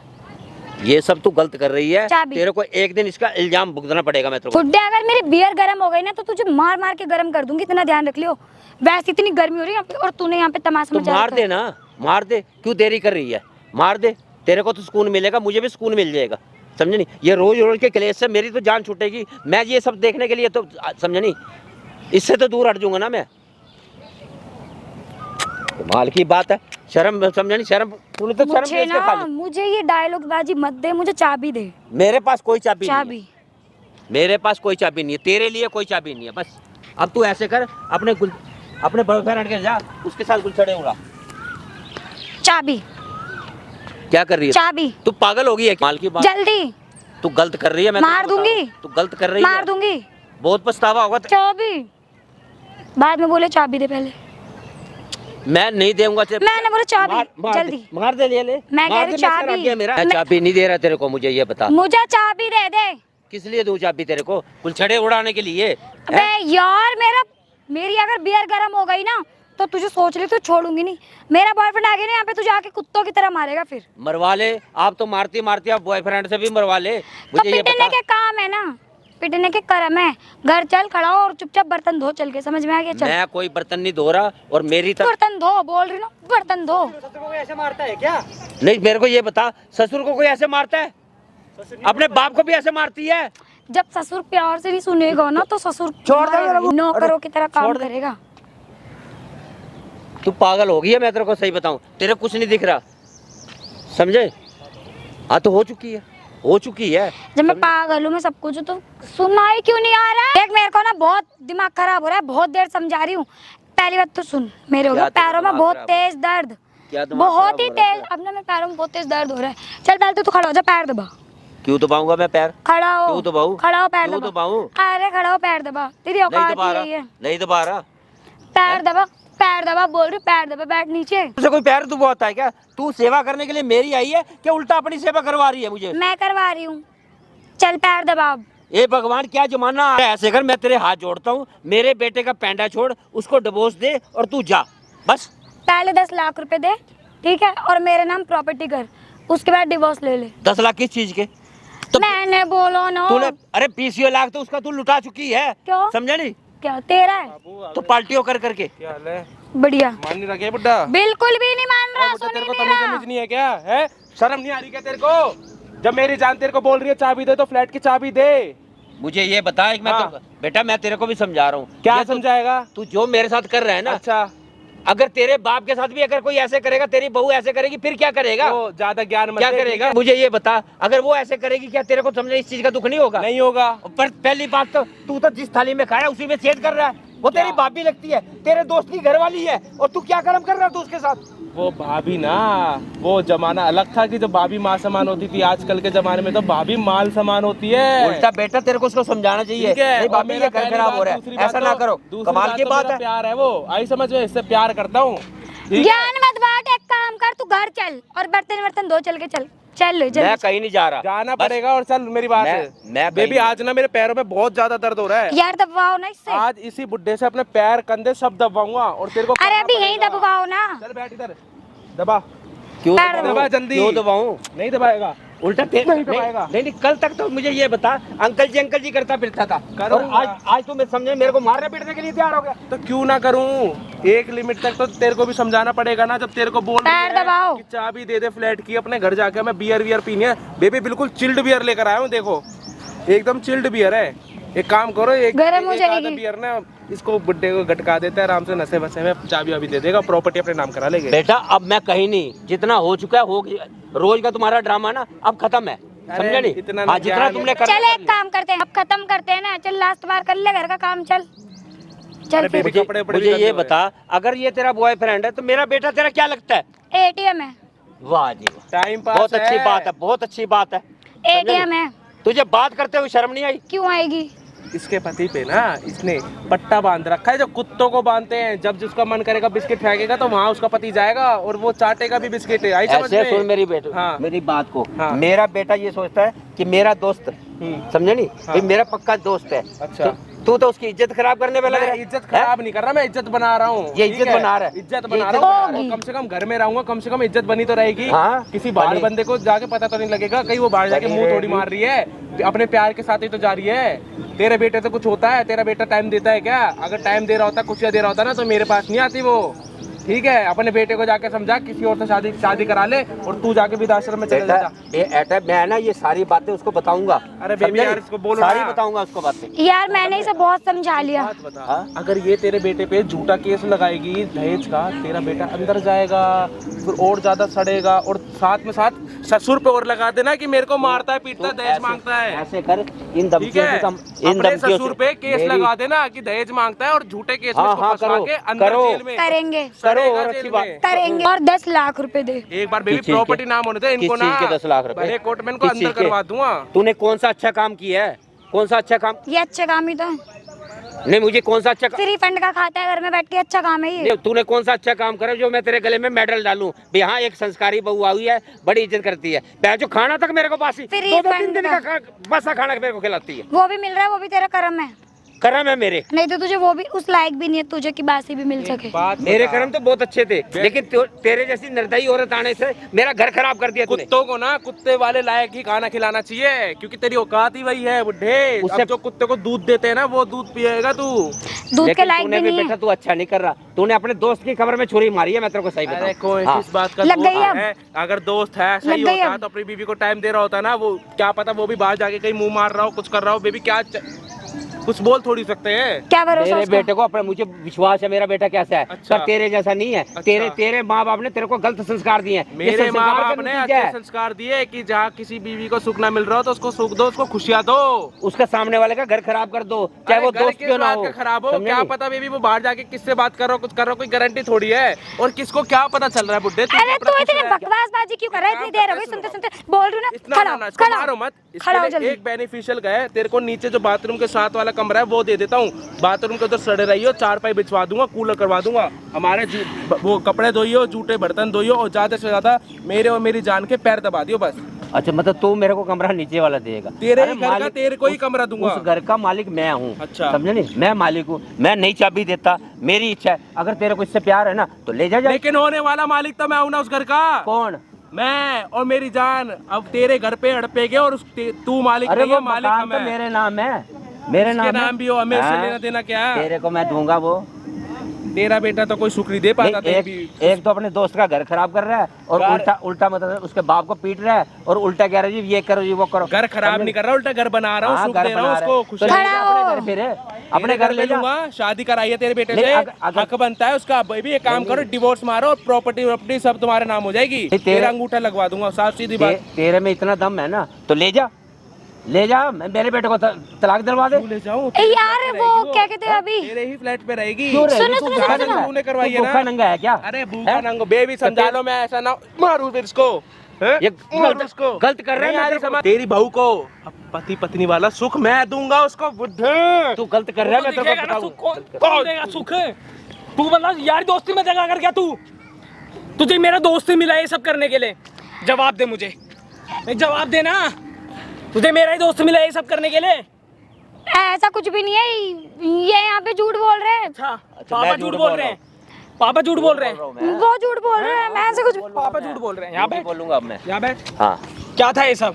ये सब तू गलत कर रही है। चाबी। तेरे को एक दिन इसका इल्जाम भुगतना पड़ेगा। मैं तेरे को बुड्ढे, अगर मेरी बियर गर्म हो गई ना, तो तुझे मार मार के गर्म कर दूंगी, इतना ध्यान रख लियो। वैसे इतनी गर्मी हो रही है यहाँ पे, और तूने यहाँ पे तमाशा तो मचा मार रखा दे है। ना, मार दे। क्यों देरी कर रही है? मार दे, तेरे को तो सुकून मिलेगा, मुझे भी सुकून मिल जाएगा, समझे नहीं? ये रोज रोज के क्लेश से मेरी तो जान छूटेगी। मैं ये सब देखने के लिए तो, समझे नहीं, इससे तो दूर हट जाऊंगा ना मैं। कमाल की बात है। शर्म, समझे नहीं, शर्म, तूने तो शर्म मुझे कैसे खा ना, ली? मुझे ये डायलॉग बाजी मत दे, मुझे चाबी दे। मेरे पास कोई चाबी नहीं है। चाबी। मेरे पास कोई चाबी नहीं है, तेरे लिए कोई चाबी नहीं है। बस अब तू ऐसे कर, अपने बॉयफ्रेंड के जा, उसके साथ गुलछड़े उड़ा। चाबी। क्या कर रही है? चाबी। तू पागल होगी है? कमाल की बात। जल्दी। तू गलत कर रही है। मैं मार तुझको बता रहा दूंगी। हूँ। तू गलत कर रही है। मार दूंगी। बहुत पछतावा होगा। चाबी। बाद में बोले चाबी दे पहले। मैं नहीं दूंगा। मैंने बोला चाबी, जल्दी। मार दे, ले ले। मैं कह मार रही दे, चाबी। मैं रख मेरा। मैं मैं- चाबी नहीं दे रहा तेरे को, मुझे ये बता। मुझे चाबी दे दे। किस लिए दूं चाबी तेरे को? गुलछड़े उड़ाने के लिए? अबे यार, मेरी अगर बियर गर्म हो गई ना, तो तुझे सोच ले, तो छोड़ूंगी नहीं। मेरा बॉयफ्रेंड आ गया ना यहाँ पे, तुझे आके कुत्तों की तरह मारेगा फिर। मरवा ले। आप तो मारती मारती आप बॉयफ्रेंड से भी मरवा ले। तो मुझे ये पिटने बता। के काम है ना, पिटने के कर्म है। घर चल, खड़ा हो और चुपचाप बर्तन धो, चल के। समझ में आ गया? चल मैं कोई बर्तन नहीं धो रहा, और मेरी तरफ बर्तन धो, बोल रही ना, बर्तन धो। ससुर को कोई ऐसे मारता है क्या? नहीं। मेरे को ये बता, ससुर को कोई ऐसे मारता है? अपने बाप को भी ऐसे मारती है? जब ससुर प्यार से नहीं सुनेगा ना, तो ससुर छोड़ दे मेरे को। नौकरों की तरह काम छोड़ दे। करेगा। तू पागल हो गई है। मैं तेरे को सही बताऊं, तेरे कुछ नहीं दिख रहा, समझे? हाँ, तो हो चुकी है, हो चुकी है। जब मैं पागल हूँ, मैं सब कुछ हूँ, तो सुनना ही क्यों नहीं आ रहा है? देख, मेरे को ना बहुत दिमाग खराब हो रहा है, बहुत देर समझा रही हूँ। पहली बात तो सुन, मेरे हो क्या गया पैरों में दिमाग बहुत खराब तेज दर्द, क्या दिमाग बहुत खराब ही हो रहा है? तेज। अब ना मेरे पैरों में बहुत तेज दर्द हो रहा है। चल पहले तो खड़ा हो जा, पैर दबा। क्यों दबाऊंगा मैं पैर? खड़ा हो। क्यों दबाऊं? खड़ा हो, पैर क्यों दबा। दबाऊं? अरे खड़ा हो, पैर दबा। तेरी नहीं औकात दबा ही रहा, यही है। नहीं दबा रहा। पैर दबा, पैर दबा, बोल रही पैर दबा, बैठ नीचे। तुझे कोई पैर दबाता है क्या? तू सेवा करने के लिए मेरी आई है कि उल्टा अपनी सेवा करवा रही है मुझे? मैं करवा रही हूँ। चल पैर दबा अब। ए भगवान, क्या जमाना आ रहा है? ऐसे कर, मैं तेरे हाथ जोड़ता हूँ, मेरे बेटे का पैंडा छोड़, उसको डिवोर्स दे और तू जा, बस। पहले 10 लाख रुपए दे, ठीक है, और मेरे नाम प्रॉपर्टी कर, उसके बाद डिवोर्स ले ले। 10 लाख किस चीज के? तो मैंने बोलो ना। तूने, अरे 20 लाख तो उसका तू लुटा चुकी है। क्यों? समझा नहीं? क्या तेरा है? तो पार्टियों कर करके। क्या हाल है? बढ़िया। मान नहीं रहा क्या बुड्ढा? बिल्कुल भी नहीं मान रहा, बुड्ढा, सुन तेरे ही को नहीं तमीज रहा। समझ नहीं है क्या? है शर्म नहीं आ रही क्या तेरे को? जब मेरी जान तेरे को बोल रही है चाबी दे, तो फ्लैट की चाबी दे। मुझे ये बता, एक मैं हाँ। तो, बेटा मैं तेरे को भी समझा रहा हूँ। क्या ये तू- समझाएगा? तू जो मेरे साथ कर रहा है ना, अच्छा, अगर तेरे बाप के साथ भी अगर कोई ऐसे करेगा, तेरी बहू ऐसे करेगी, फिर क्या करेगा? तो ज्यादा ज्ञान मत क्या दे, करेगा? ठीक है? मुझे ये बता, अगर वो ऐसे करेगी, क्या तेरे को समझे इस चीज का दुख नहीं होगा? नहीं होगा। पर पहली बात तो, तू तो जिस थाली में खाया उसी में छेद कर रहा है। वो तेरी भाभी लगती है, तेरे दोस्त की घरवाली है, और तू क्या कर्म कर रहा है तू उसके साथ? वो भाभी ना, वो जमाना अलग था कि जब भाभी माँ समान होती थी। आजकल के जमाने में तो भाभी माल समान होती है। उल्टा बेटा तेरे को उसको समझाना चाहिए। ठीक है, नहीं और भाभी मेरा ये घर पहली खराब बात, हो रहा दूसरी है, ऐसा बात ना तो- करो। दूसरी कमाल की तो बात मेरा है। प्यार है वो, आई समझ में, इससे प्यार करता हूँ। ठीक है? ज्ञान मत बांट, एक काम कर, तू घर चल और बर्तन वर्तन धो, चल के चल मैं जल्दी। कहीं नहीं जा रहा। जाना बस पड़ेगा। और चल मेरी बात मैं बेबी, कहीं- आज ना मेरे पैरों में बहुत ज्यादा दर्द हो रहा है। यार दबाओ ना इससे। आज इसी बुड्ढे से अपने पैर कंधे सब दबाऊंगा और तेरे को अरे करना अभी यहीं पड़ेगा। दबाओ ना। चल बैठ इधर, दबा। क्यों पैर दबाऊं? दबा जल्दी। क्यों दबाऊं? नहीं दबाएगा। उल्टा नहीं दबाएगा। नहीं, कल तक तो मुझे ये बता, अंकल जी करता फिरता था, और करूंगा। आज तो मैं समझे मेरे को मारने पीटने के लिए तैयार हो गया। तो क्यों ना करूं? एक लिमिट तक तो तेरे को भी समझाना पड़ेगा ना। जब तेरे को बोल रही पैर है दबाओ। कि चाबी दे दे फ्लैट की, अपने घर जाके मैं बियर पीनी है। बेबी बिल्कुल चिल्ड बियर लेकर आया हूँ, देखो एकदम चिल्ड बियर है। एक काम करो, एक गरम हो एक आधा जाएगी। बियर ना इसको बुड्ढे को गटका देता है, आराम से नशे बसे में चाबी वाबी दे देगा, प्रॉपर्टी अपने नाम करा लेंगे। बेटा अब मैं कहीं नहीं, जितना हो चुका है हो गया। रोज का तुम्हारा ड्रामा ना अब खत्म है, समझे नहीं? इतना हाँ, जितना ज्ञान- तुमने चल एक काम करते हैं, अब खत्म करते हैं ना। चल लास्ट बार कर ले घर का काम, चल चल अरे फिर। बेबी, कपड़े उपड़े भी मुझे गंदे ये हो गए। बता, अगर ये तेरा बॉयफ्रेंड है तो मेरा बेटा तेरा क्या लगता है? एटीएम है, वाह जी वाह, टाइम पास बहुत अच्छी बात है, बहुत अच्छी बात है। एटीएम है। तुझे बात करते हुए शर्म नहीं आई? क्यों आएगी? इसके पति पे ना इसने पट्टा बांध रखा है, जो कुत्तों को बांधते हैं। जब जिसका मन करेगा बिस्किट फेंकेगा तो वहाँ उसका पति जाएगा और वो चाटेगा भी बिस्किट। आई समझ ऐसे में? सुन मेरी बेटी, हाँ। मेरी बात को। हाँ। मेरा बेटा ये सोचता है कि मेरा दोस्त, समझे नहीं, हाँ। ये मेरा पक्का दोस्त है। अच्छा। तू तो उसकी इज्जत खराब करने में लग रहा मैं है। इज्जत खराब नहीं कर रहा, मैं इज्जत बना रहा हूँ। ये ठीक इज्जत बना रहा है। इज्जत ये बना इज्जत रहा हूँ। बना और कम से कम घर में रहूंगा, कम से कम इज्जत बनी तो रहेगी। हाँ, किसी बाहर बनी। बंदे को जाके पता तो नहीं लगेगा, कहीं वो बाहर जाके बनी मुंह थोड़ी रहेगी। मार रही है, अपने प्यार के साथ ही तो जा रही है। तेरे बेटे से कुछ होता है? तेरा बेटा टाइम देता है क्या? अगर टाइम दे रहा होता, खुशियाँ दे रहा होता ना, तो मेरे पास नहीं आती वो। ठीक है, अपने बेटे को जाके समझा, किसी और से शादी करा ले और तू जाके वृद्धाश्रम में चले बेटा, जा। ये ऐसा मैं ना ये सारी बातें उसको बताऊंगा। अरे बेबी समझे यार, नहीं? इसको बोलो सारी ना। बताऊंगा उसको बातें। यार मैंने इसे बहुत समझा लिया। बात बता, हाँ? अगर ये तेरे बेटे पे झूठा केस लगाएगी दहेज का, तेरा बेटा अंदर जाएगा, फिर और ज्यादा सड़ेगा। और साथ में साथ ससुर पे और लगा देना कि मेरे को मारता है, पीटता है, तो दहेज ऐसे- मांगता है। ऐसे कर, इन ठीक धमकियों है, से इन अपने धमकियों ससुर से पे केस मेरी- लगा देना कि दहेज मांगता है और झूठे केस में हाँ, इसको हाँ, फंसा करो, के अंदर करो। जेल में करेंगे करो, सड़ेगा और जेल अच्छी में। बात। करेंगे और 10 लाख रुपए दे। एक बार बेबी किस चीज प्रॉपर्टी के? नाम होने दे इनको किस ना, चीज के 10 लाख रुपए? बड़े कोर्टमैन को किस अंदर चीज के? करवा दूंगा। तूने कौन सा अच्छा काम किया है? कौन सा अच्छा काम? ये अच्छे काम ही तो है। नहीं, मुझे कौन सा अच्छा काम? फ्री फंड का खाता है घर में बैठ के, अच्छा काम है ये। नहीं, तूने कौन सा अच्छा काम करे जो मैं तेरे गले में मेडल डालूं? यहाँ एक संस्कारी बहू आई है, बड़ी इज्जत करती है, जो खाना तक मेरे को बासी फ्री 2-2 फंड 3 दिन का बसा खाना मेरे को खिलाती है। वो भी मिल रहा है, वो भी तेरा कर्म है। कर्म है मेरे। नहीं तो तुझे वो भी उस लायक भी नहीं है तुझे कि बासी भी मिल सके। बात मेरे बता। कर्म तो बहुत अच्छे थे, लेकिन तेरे जैसी निर्दयी औरत आने से मेरा घर खराब कर दिया तूने। कुत्तों को ना कुत्ते वाले लायक ही खाना खिलाना चाहिए, क्योंकि तेरी औकात ही वही है बुड्ढे। उससे- अब जो कुत्ते को दूध देते हैं ना, वो दूध पिएगा तू। दूध के लेकिन लायक तूने भी भी नहीं बेटा है। तू अच्छा नहीं कर रहा। तूने अपने दोस्त की कब्र में छुरी मारी है, मैं तेरे को सही अरे बताऊं। कोई हाँ। किस बात का लग दोस्त गई अब। है? अगर दोस्त है सही लग गई होता अब। तो अपनी बीवी को टाइम दे रहा होता ना। वो क्या पता वो भी बाहर जाके कहीं मुंह मार रहा हो, कुछ कर रहा हो। बेबी क्या कुछ बोल थोड़ी सकते हैं। क्या भरोसा मेरे उसका? बेटे को अपने, मुझे विश्वास है मेरा बेटा कैसा है। अच्छा। पर तेरे जैसा नहीं है। अच्छा। तेरे माँ बाप ने तेरे को गलत संस्कार दिए हैं। ये मेरे संस्कार माँ का बाप ने नतीजा अच्छे है। संस्कार दिए कि जहाँ किसी बीवी को सुख ना मिल रहा हो तो उसको सुख दो, उसको खुशियाँ दो। उसके सामने वाले का घर खराब कर दो, चाहे वो अरे घर दोस्त किस क्यों ना बात हो। का खराब हो, समझे क्या नहीं? पता बेबी वो बाहर जाके किससे बात कर रहा हो, कुछ कर रहा हो, कोई गारंटी थोड़ी है। और किसको क्या पता चल रहा है बुड्ढे। अरे तू इतनी बकवासबाजी क्यों कर रहा है? इतनी देर हो गई सुनते सुनते। बोल रही हूँ ना, इतना खड़ा ना हो, इसको खड़ा मारो हो। मत। खड़ा हो इसके लिए जल्दी। एक बेनिफिशियल गए, तेरे को नीचे जो बाथरूम के साथ वाला कमरा है वो दे देता हूँ। बाथरूम के उधर सड़े रहियो, चारपाई बिछवा दूंगा, कूलर करवा दूंगा। हमारे वो कपड़े धोइयो, जूठे बर्तन धोइयो, और ज्यादा से ज्यादा मेरे और मेरी जान के पैर दबा दियो बस। अच्छा, मतलब तू मेरे को कमरा नीचे वाला देगा? तेरे अरे ही घर का मालिक- तेरे को ही कमरा दूंगा। उस घर का मालिक मैं हूँ। अच्छा। समझे नहीं? मैं मालिक हूँ, मैं नहीं चाबी देता, मेरी इच्छा है। अगर तेरे को इससे प्यार है ना तो ले जा। लेकिन होने वाला मालिक तो मैं हूं ना उस घर का। कौन? मैं और मेरी जान। अब तेरे घर पे अड़पेगे और तू मालिक अरे नहीं है, वो मालिक मकान हम तो है। मेरे नाम है, मेरे उसके नाम है। नाम भी हो, हमें इससे हाँ। लेना देना क्या है? तेरे को मैं दूंगा वो। तेरा बेटा तो कोई शुक्र दे पाता नहीं, एक तो अपने दोस्त का घर खराब कर रहा है और उल्टा मतलब उसके बाप को पीट रहा है और उल्टा कह रहा है जी ये करो जी वो करो। घर खराब नहीं कर रहा, उल्टा घर बना रहा हूँ, हाँ, सुख घर दे रहा हूँ बना रहा उसको, है। खुशी तो दे ले रहा जा हूँ। अपने घर फिर अपने घर ले जा। लूंगा, शादी कराई है तेरे बेटे नहीं, से। अगर- हक बनता है उसका। भी एक काम करो, डिवोर्स मारो और प्रॉपर्टी सब तुम्हारे नाम हो जाएगी। तेरे- तेरा अंगूठा लगवा दूंगा, साफ सीधी बात। तेरे में इतना दम है ना तो ले जा। ले जा, मेरे बेटे को तलाक दिलवा दे। ले जाऊं यार वो क्या कहते हैं अभी, तेरे ही फ्लैट पे रहेगी। क्यों रहेगी? सुनो, तू सुनो, भूखा सुनो, नंगा है? तूने करवाई तू है ना? भूखा नंगा है क्या? अरे भूखा नंगो बेबी समझा लो, मैं ऐसा ना मारूं फिर इसको। ये मारूं उसको। गलत कर रहा है। नहीं आ रही समझ। तेरी बहू को अब पति पत्नी वाला सुख मैं दूंगा उसको। बुड्ढे तू गलत कर रहा है, मैं तेरे दिखेगा को ना बताऊं। सुख, कौन देगा सुख? तू मतलब यार दोस्ती में जगह कर गया तू। तुझे मेरा दोस्त ही मिला ये सब करने के लिए? जवाब दे मुझे, एक जवाब दे ना। तुझे मेरा ही दोस्त मिला ये सब करने के लिए? ऐसा कुछ भी नहीं है, ये यहाँ पे झूठ बोल रहे हैं। अच्छा, पापा झूठ बोल रहे हैं, पापा झूठ बोल रहे हैं, वो झूठ बोल रहे हैं, मैं ऐसा कुछ पापा झूठ बोल रहे हैं। यहाँ बैठ, बोलूंगा अब मैं। यहाँ बैठ। हाँ, क्या था ये सब?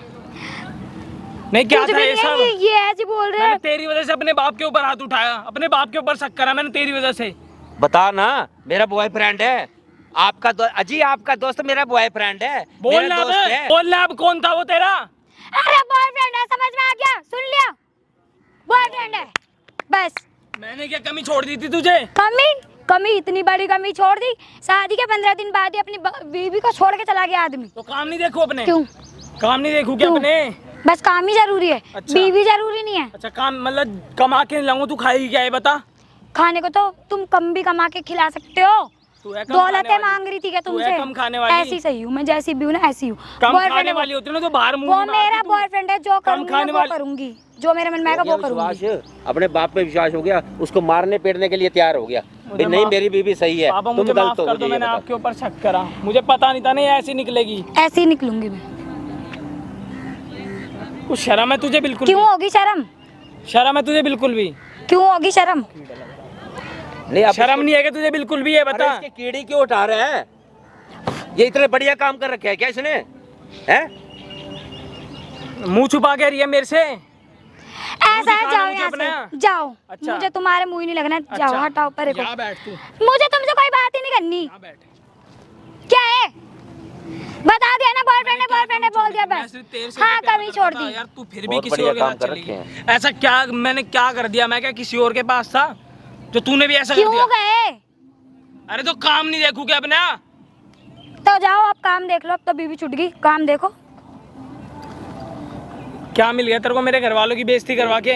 नहीं क्या कुछ था भी ये नहीं है, सब? ये ऐसे बोल रहे मैंने हैं। तेरी वजह से अपने बाप के ऊपर हाथ उठाया, अपने बाप के ऊपर शक करा मैंने तेरी वजह से। बता ना, मेरा बॉयफ्रेंड है आपका अजी आपका दोस्त मेरा बॉयफ्रेंड है। बोलना मेरा दोस्त अब, है। बोलना अब, कौन था वो तेरा? अरे बॉयफ्रेंड है, समझ में आ गया, सुन लिया, बॉयफ्रेंड है बस। मैंने क्या कमी छोड़ दी थी तुझे? कमी इतनी बड़ी कमी छोड़ दी, शादी के 15 दिन बाद ही अपनी बीवी को छोड़ के चला गया आदमी। तो काम नहीं देखो अपने? क्यों? काम नहीं देखूं क्या क्यों? अपने? बस काम ही जरूरी है, अच्छा। बीवी जरूरी नहीं है। अच्छा काम मतलब कमा के लाऊं, तू खाएगी क्या है बता? खाने को तो तुम कम भी कमा के खिला सकते हो। तू है कम दौलतें खाने वाली। मांग रही थी क्या तू है तुमसे? कम खाने वाली। ऐसी सही हूँ मैं, जैसी भी हूँ ना ऐसी हूँ। कम Boyfriend खाने है वो। वाली होती है ना तो बाहर मुंह वो मारती मेरा तू। बॉयफ्रेंड है, जो करूंगी खाने मैं वो वाली- करूंगी, जो मेरे मन में आएगा वो विश्वास, करूंगी। अपने बाप पे विश्वास हो गया, उसको मारने पीटने के लिए तैयार हो गया। मुझे नहीं माफ- मेरी बीवी सही है, पापा तुम मुझे गलत माफ हो। कर दो, मैंने आपके ऊपर शक करा, मुझे पता नहीं था नहीं ऐसी निकलेगी। ऐसे ही निकलूंगी मैं। कुछ शर्म है तुझे बिल्कुल क्यों भी? होगी शर्म? शर्म है तुझे बिल्कुल भी? क्यों होगी शर्म? नहीं अब शर्म नहीं है कि तुझे बिल्कुल भी है अरे बता? इसकी कीड़ी क्यों उठा रहा है? ये इतने बढ़िया काम कर रखे है क्या इसने? हैं? मुंह छुपा के रही है मेरे से? ऐसा है, दिखाना जाओ मुझे यहाँ अपना। से जाओ। अच्छा। मुझे तुम्हारे मुंह ही नहीं लगना, जाओ अच्छा, हटाओ परे को। यहाँ बैठ तू, मुझे तुमसे कोई बात ही नहीं करनी। यहाँ बैठ। क्या है? बता दिया ना, बॉयफ्रेंड है, बॉयफ्रेंड है बोल दिया मैं बस। सिर्फ तेरे से हाँ प्यार कमी करता छोड़ था दी। यार, तू फिर भी बहुत किसी बढ़िया और के काम साथ कर चली रखे गई। ऐसा क्या मैंने क्या कर दिया? मैं क्या किसी और के पास था जो तूने भी ऐसा कर क्यों दिया? गए? अरे तो काम नहीं देखूं क्या अपना? तो जाओ आप काम देख लो, अब तो बीवी छूट गई, काम देखो। क्या मिल गया तेरे को मेरे घर वालों की बेइज्जती करवा के?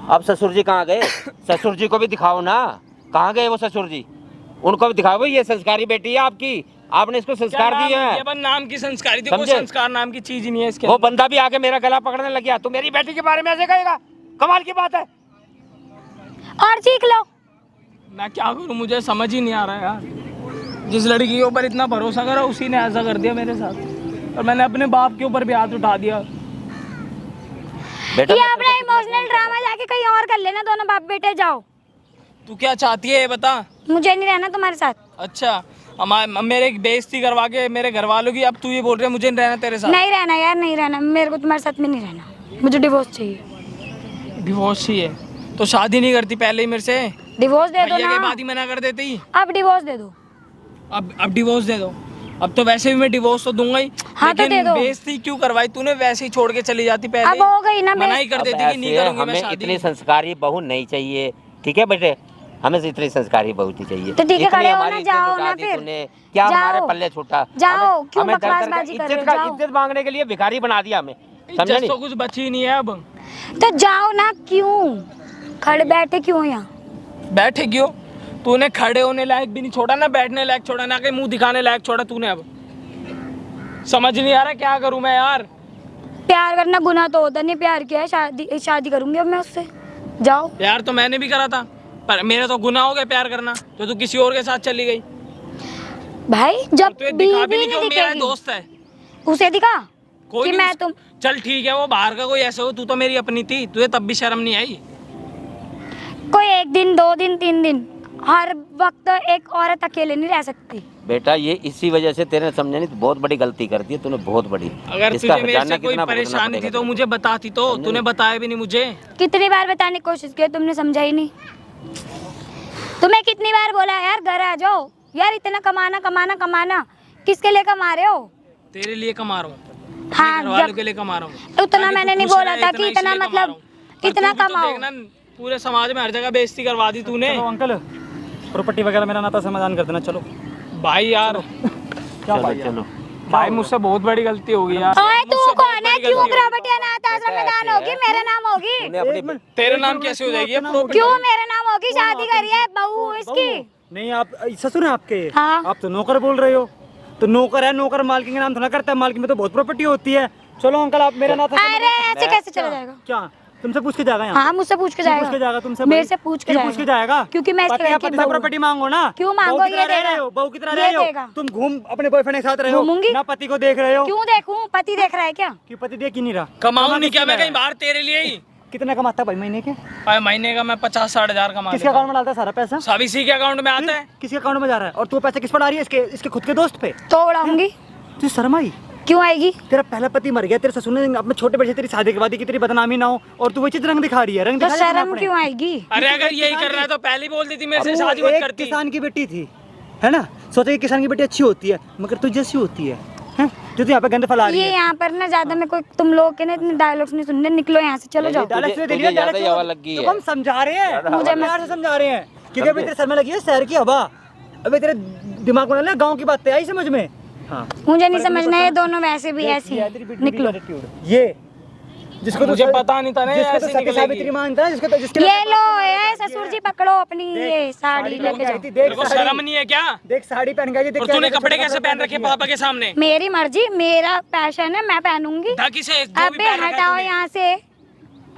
अब ससुर जी कहाँ गए? ससुर जी को भी दिखाओ ना, कहाँ गए वो ससुर जी? उनको भी दिखाओ, ये संस्कारी बेटी है आपकी, आपने इसको संस्कार दिए ये हैं। बस नाम की संस्कारी थी, कोई समझे? संस्कार नाम की चीज ही नहीं है इसके वो अंदर। बंदा भी आके मेरा गला पकड़ने लग गया, तू मेरी बेटी के बारे में ऐसे कहेगा? कमाल की बात है। और सीख लो। मैं क्या करूं, मुझे समझ ही नहीं आ रहा है यार। जिस लड़की के ऊपर इतना भरोसा करा उसी ने ऐसा कर दिया मेरे साथ, और मैंने अपने बाप के ऊपर भी हाथ उठा दिया। बेटा ये अपना इमोशनल ड्रामा जाके कहीं और कर लेना, दोनों बाप बेटे जाओ। तू क्या चाहती है ये बता? मुझे नहीं रहना तुम्हारे साथ। अच्छा मेरे बेइज्जती करवा के मेरे घर वालों की, अब तू ये बोल रहे है मुझे नहीं रहना तेरे साथ? नहीं रहना यार, नहीं रहना, मेरे को तुम्हारे साथ में नहीं रहना, मुझे डिवोर्स चाहिए। डिवोर्स ही है तो शादी नहीं करती पहले ही मेरे से? डिवोर्स दे दो भैया के ना, बाद ही मना कर देती। अब डिवोर्स दे दो। अब डिवोर्स दे दो। अब तो वैसे भी मैं डिवोर्स तो दूंगा ही, हाँ, तो दे लेकिन दो। बेइज्जती क्यों करवाई तूने? वैसे ही छोड़ के चली जाती पहले। अब हो गई ना, मना ही कर अब देती कि नहीं ऐसे करूंगी मैं हमें शादी। इतनी संस्कारी बहू नहीं चाहिए, ठीक है बेटे? हमें इतनी संस्कारी बहू ही चाहिए। तो ठीक है, इतनी खड़े हो ना, हमारी इज्जत जाओ लुटा ना दी फिर। तूने, क्या जाओ। हमारे पल्ले छूटा? जाओ, हमें- क्यों हमें दर दर का बकवासबाजी कर रहे हो? जाओ। इज्जत मांगने के लिए भिखारी बना दिया हमें, समझा इज्जत नहीं? तो कुछ बची नहीं है अब। तो जाओ ना, क्यों खड़े बैठे क्यों यहाँ? बैठे क्यों? तूने खड़े होने लायक भी नहीं छोड़ा ना, बैठने लायक छोड़ा ना, कि मुंह दिखाने लायक छोड़ा तूने। अब समझ नहीं आ रहा क्या करूं मैं यार। प्यार करना गुनाह तो होता नहीं, प्यार किया है, शादी करूंगी अब मैं उससे। जाओ। प्यार तो मैंने भी करा था, पर मेरा तो गुनाह हो गया प्यार करना, तो तू किसी और के साथ चली गई। भाई जब तो ये दिखा भी बीवी नहीं कि वो नहीं मेरा दिखेगी, दोस्त है। उसे दिखा कोई कि नहीं मैं तुम। चल ठीक है, वो बाहर का कोई ऐसे हो, तू तो मेरी अपनी थी, तुझे तब भी शर्म नहीं आई? कोई 1 दिन 2 दिन 3 दिन, हर वक्त एक औरत अकेले नहीं रह सकती। बेटा ये इसी वजह से तेरे समझा नहीं, तो बहुत बड़ी गलती कर दी है तूने, बहुत बड़ी। अगर इसका तुझे मेरे हर्जाना से कोई कितना भुगतना परेशानी पड़ेगा थी तो तेरे मुझे बताती, तो तूने बताया भी नहीं मुझे। कितनी बार बताने की कोशिश की, तुमने समझा ही नहीं। तुम्हें कितनी बार बोला यार घर आ जाओ यार, इतना कमाना कमाना कमाना, किसके लिए कमा रहे हो? तेरे लिए कमा रहा हूँ, हाँ, घर वालों जब के लिए कमा रहा हूँ। उतना ताकि मैंने तू नहीं खुश बोला रहे, था कि इतना इसलिए कमा मतलब रहा हूँ। पर इतना तू भी तो कमाओ। देखना, पूरे समाज में हर जगह बेइज्जती करवा दी तूने। चलो अंकल, प्रॉपर्टी वगैरह मेरा नाता समाधान कर देना। चलो भाई यार, चलो चलो। भाई मुझसे बहुत बड़ी गलती हो गई यार। ओए तू मुझसे बहुत कौन है? बड़ी क्यों गलती हो गई। प्रॉपर्टी अनाथ आश्रम खानदान होगी, मेरा नाम होगी। तेरे नाम कैसे हो जाएगी? क्यों मेरा नाम होगी? शादी करी है बहू इसकी। नहीं आप ससुर है आपके? हाँ। आप तो नौकर बोल रहे हो। तो नौकर है, नौकर मालकिन के नाम थोड़ा करता है, मालकिन में तो बहुत प्रॉपर्टी होती है। चलो अंकल आप मेरा नाम अरे ऐसे कैसे चला जाएगा? क्या तुमसे पूछ के जाएगा? यहाँ हाँ मुझसे पूछ के पूछ के जाएगा। जाएगा तुमसे? मेरे से पूछ के पूछ के जाएगा क्योंकि मैं इसके घर की बहू हूँ। प्रॉपर्टी मांगो ना। क्यों मांगो? बहू की ये तरह रह देगा। रहे हो, बहू की तरह ये रह रहे देगा। हो। तुम घूम अपने बॉयफ्रेंड के साथ रहे हो घूमूंगी। ना, पति को देख रहे हो। क्यों देखूं? पति देख रहा है क्या? कि पति देख ही नहीं रहा। कमाऊं नहीं क्या मैं कहीं बाहर तेरे लिए ही? कितना कमाता है भाई महीने के? महीने का मैं 50-60 हजार कमा किसके अकाउंट में डालता है सारा पैसा? सब इसी के अकाउंट में आता है। किसके अकाउंट में जा रहा है? और तू पैसा किस पर आ रही है? इसके खुद के दोस्त पे? तो उड़ाऊंगी। तू शर्म आई? क्यों आएगी? तेरा पहला पति मर गया, तेरे ससुर ने अपने छोटे बच्चे तेरी शादी के बाद की तेरी बदनामी ना हो, और तू वही चीज रंग दिखा रही है। रंग तो दिखा रही है शर्म अपने। क्यों आएगी? अरे अगर यही कर रहा है तो पहले ही बोल देती मेरे से वो शादी मत एक करती। किसान की बेटी थी, है ना? सोचा कि किसान की बेटी अच्छी होती है, मगर तू जैसी होती है, हैं? जो तू यहाँ पे गंदे फैला रही ये है। यहाँ पर ना ज्यादा मेरे को तुम लोग के ना इतने डायलॉग्स नहीं सुनने। निकलो यहाँ से, चलो जाओ। डायलॉग से तुझे दिलिया, ज्यादा डायलॉग ही हवा लग गई तो है। हम समझा रहे हैं, मुझे प्यार से समझा रहे हैं, क्योंकि अभी तेरे सर में लगी है शहर की हवा। अबे तेरे दिमाग में ना गाँव की बातें आई समझ में? हाँ मुझे नहीं समझना है, दोनों वैसे भी ऐसी हैं। निकलो। ये जिसको मुझे पता नहीं था ना जिसको ऐसे तो सती निकलेगी। सावित्री मानता है, जिसके ये लो ये ससुर जी पकड़ो अपनी ये साड़ी लेके जाओ। तेरे को शर्म नहीं है क्या? देख साड़ी पहन गई, और तूने कपड़े कैसे पहन रखे पापा के सामने? मेरी मर्जी, मेरा पैशन है, मैं पहनूंगी। ढाकी से जो भी अबे पहन रखा है हटाओ तूने। यहाँ से।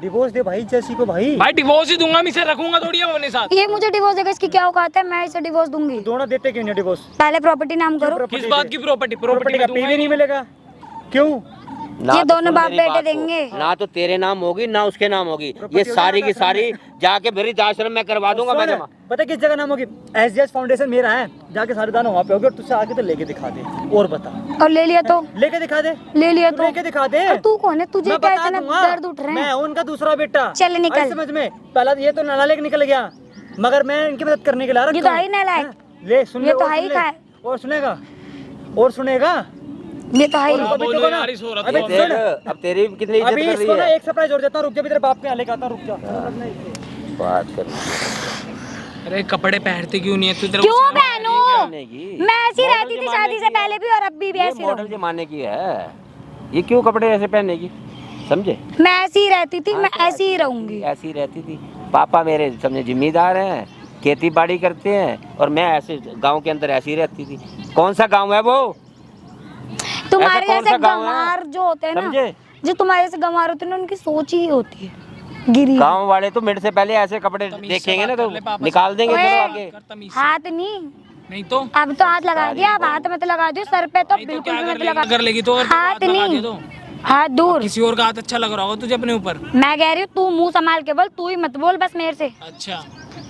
डिवोर्स दे भाई जैसी को भाई। भाई डिवोर्स ही दूंगा, मैं इसे रखूंगा थोड़ी अपने साथ। ये मुझे डिवोर्स देगा, इसकी क्या औकात है? मैं इसे डिवोर्स दूंगी। दोनों देते क्यों नहीं डिवोर्स? पहले प्रॉपर्टी नाम करो। किस बात की प्रॉपर्टी? प्रॉपर्टी का पी भी नहीं मिलेगा। क्यों? ना ये तो दोनों सुन बाप मेरी बेटे बात को। देंगे। ना तो तेरे नाम होगी ना उसके नाम होगी। ये सारी की सारी जाके वृद्ध आश्रम में करवा दूंगा मैं जमा। पता किस जगह नाम होगी? एसजीएस फाउंडेशन मेरा है, जाके सारे दाना वहाँ पे होगी, और तुझसे आके तो लेके दिखा दे। और बता, और ले लिया तो? लेके दिखा दे। ले लिया तो? लेके दिखा दे। और तू कौन है? तुझे मैं क्या बता इतना दूंगा। दर्द उठ रहे मैं हैं? उनका दूसरा बेटा। चल निकल। आई समझ में? पहला ये तो नालायक निकल गया, मगर मैं इनकी मदद करने के लिए आ रखा ये तो हूँ। है ही नालायक। हैं? ले सुन ले, ये तो और है सुन ही ले। का है। और सुनेगा, और सुनेगा। ये तो है ही। और बोलो यार, इस औरत अबे को। सुन, अब तेरी कितनी इज्जत अभी कर रही इसको ना है। एक सरप्राइज और देता हूँ। रुक जा, भी तेरे बाप के यहाँ लेके आता हूँ, रुक जा। बात कर अरे कपड़े पहनते क्यों नहीं है तू? तेरे को क्यों शर्म नहीं पहनूं? है पहनने की? मैं ऐसी मॉडल रहती थी जमाने शादी से की है। पहले भी, और अब भी ये ऐसी मॉडल रहूंगी। जमाने की है। ये क्यों कपड़े ऐसे पहनने की? समझे? मैं ऐसी ही रहती थी, मैं ऐसी ही रहूंगी। ऐसी रहती थी। पापा मेरे समझे जिम्मेदार हैं, खेती बाड़ी करते हैं, और मैं ऐसे गांव के अंदर ऐसी रहती थी। कौन सा गांव है वो? तुम्हारे ऐसा कौन जैसे सा गाँव है? गंवार जो होते हैं ना, समझे? जो तुम्हारे जैसे गंवार होते हैं ना, उनकी सोच ही होती है गिरी। गांव वाले तो मेरे से पहले ऐसे कपड़े तमीज से देखेंगे ना बात तो कर ले पापा से। निकाल देंगे ओए, चलो आगे। कर तमीज से। हाथ नहीं, नहीं तो अब तो हाथ लगा दिया। अब हाथ मत लगा दियो, सर पे तो नहीं तो बिल्कुल क्या भी कर मत लेगी? लगा। कर लेगी तो अगर हाथ हाथ लगा नहीं, दे तो हाथ दूर। किसी और का हाथ अच्छा लग रहा होगा तुझे अपने ऊपर। मैं कह रही हूँ तू मुंह संभाल के बोल, तू ही मत बोल बस मेरे से। अच्छा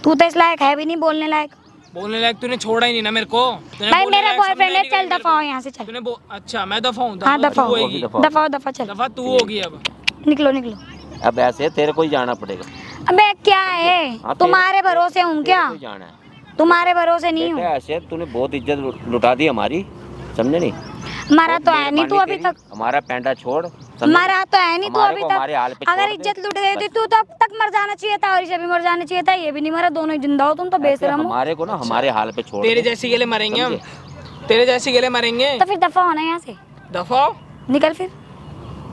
तू तो इस लायक है भी नहीं बोलने लायक। बोलने लायक तूने छोड़ा ही नहीं ना मेरे को। तूने भाई बोलने मेरा लायक बॉयफ्रेंड समझा है, ही चल नहीं मेरे दफा हो को। यहाँ से, चल। तूने अच्छा मैं दफा हूँ। हाँ दफा हो, होगी, दफा। दफा हो, दफा चल। दफा तू होगी अब। निकलो निकलो। अब ऐसे तेरे को ही जाना पड़ेगा। अबे क्या है, हाँ, तुम्हारे भरोसे हूँ तेरे क्या? को ही जाना है। तुम्हारे भरोसे नहीं बेटा हूँ। ऐसे तूने बहुत इज्जत लुटा दी हमारी, समझे नहीं? मरा तो बहुत है नहीं तू मेहरबानी अभी तेरी। तक। हमारा पैंडा छोड़, समझे? मरा तो है नहीं तू हमारे अभी को हमारे हाल पे तक। अगर छोड़ दे। इज्जत लुट गई थी तू तो अब तक मर जाना चाहिए था, और इसे भी मर जाना चाहिए था। ये भी नहीं मरा, दोनों ही जिंदा हो तुम तो। ऐसे बेशरम हो। हमारे को ना हमारे हाल पे छोड़ तेरे दे। जैसी के लिए मरेंगे हम। तेरे जैसी के लिए मरेंगे। तो फिर दफा होना यहाँ से, दफा हो। निकल फिर,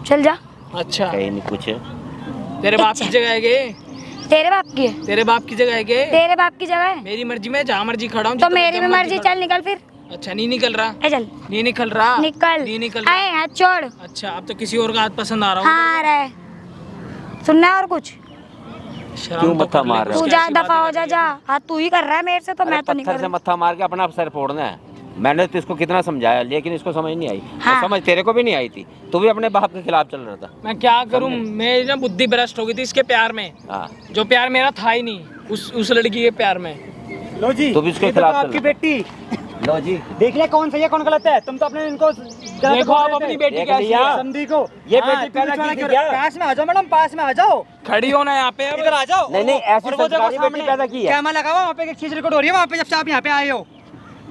चल जा। अच्छा कहीं नहीं कुछ। तेरे बाप की जगह है गे? तेरे बाप की है, तेरे बाप की जगह है गे? तेरे बाप की जगह है मेरी मर्जी में जहाँ मर्जी खड़ा हूँ। तो जितना मेरी भी जहाँ मर्जी। खड़ा चल निकल फिर, हूँ। अच्छा नहीं निकल रहा। ए चल नहीं निकल रहा। निकल। नहीं निकल रहा। आए हाथ छोड़। अच्छा अब तो किसी और का हाथ पसंद आ रहा हूँ। हाँ रहे सुनना है और कुछ? शर्म क्यों तो मत्था कर ले, मार रहे कुछ हो? तू जा, कैसी दफा बातें हो कर जा। रही जा है? हाँ, तू ही कर रहा है मेरे से, तो अरे मैं तो नहीं पत्थर कर से रही। मत्था मार के अपना सर फोड़ना है। मैंने तो इसको कितना समझाया, लेकिन इसको समझ नहीं आई। हाँ। और समझ तेरे को भी नहीं आई थी। तू भी अपने बाप के खिलाफ चल रहा था। मैं क्या करूँ, मेरी ना बुद्धि भ्रष्ट हो गई थी इसके प्यार में। हाँ, जो प्यार मेरा था ही नहीं उस लड़की के प्यार में। लो जी, तो भी इसके ये तो खिलाफ आपकी चल। बेटी। लो जी, देख लिया कौन सही है कौन गलत है? तुम तो अपने इनको देखो आप अपनी बेटी देख कैसी लिया। है। समझी को। ये हाँ, बेटी तुम पैदा बिचवाना की थी क्यों? क्या? पास में आ जाओ मैडम, पास में आ जाओ। खड़ी होना यहाँ पे इधर आ जाओ। नहीं, नहीं, ऐसी और वो देखो संस्कारी बेटी सामने पैदा की है। कैमरा लगा हुआ, वहाँ पे एक चीज रिकॉर्ड हो रही है, वहाँ पे जब से आप यहाँ पे आए हो।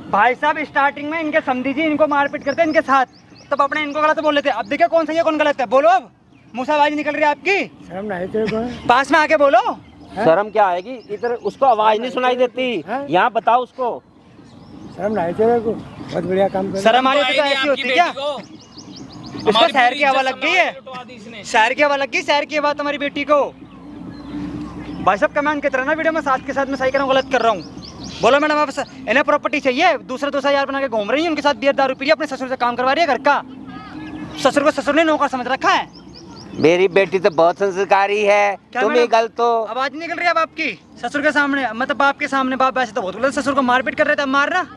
भाई साहब स्टार्टिंग में इनके समझी जी इनको मारपीट करते इनके साथ, तब अपने इनको गलत बोल लेते। अब देखिए कौन सही है कौन गलत है, बोलो अब। मूसाबाजी निकल रही है आपकी, शर्म नहीं तेरे को? पास में आके बोलो। शर्म क्या आएगी? इधर उसको आवाज नहीं सुनाई देती। यहाँ बताओ उसको। शर्म नहीं तेरे को? बहुत बढ़िया काम कर। शर्म आ रही तो होती तो आई नहीं ऐसी आपकी होती क्या? बेटी को। इसको हमारी शहर पूरी की हवा इज्जत लग गई समाज है। में लुटवा दी इसने। शहर की हवा लग गई, शहर की हवा तुम्हारी बेटी को। भाई साहब कमेंट की तरह ना वीडियो में साथ के साथ मैं सही कर रहा हूँ गलत कर रहा हूँ? बोलो मैडम, आप इन्हें प्रॉपर्टी चाहिए, दूसरा 2,000 बना के घूम रही है, उनके साथ बियर दारू पी रही है, अपने ससुर से काम करवा रही है घर का। ससुर को ससुर ने नौकर समझ रखा है। मेरी बेटी तो बहुत संस्कारी है, क्या तुम ही मैडम? गलत हो। आवाज नहीं निकल रही है बाप की ससुर के सामने, मतलब बाप के सामने? बाप वैसे तो बहुत गलत, ससुर को मारपीट कर रहे थे, मारना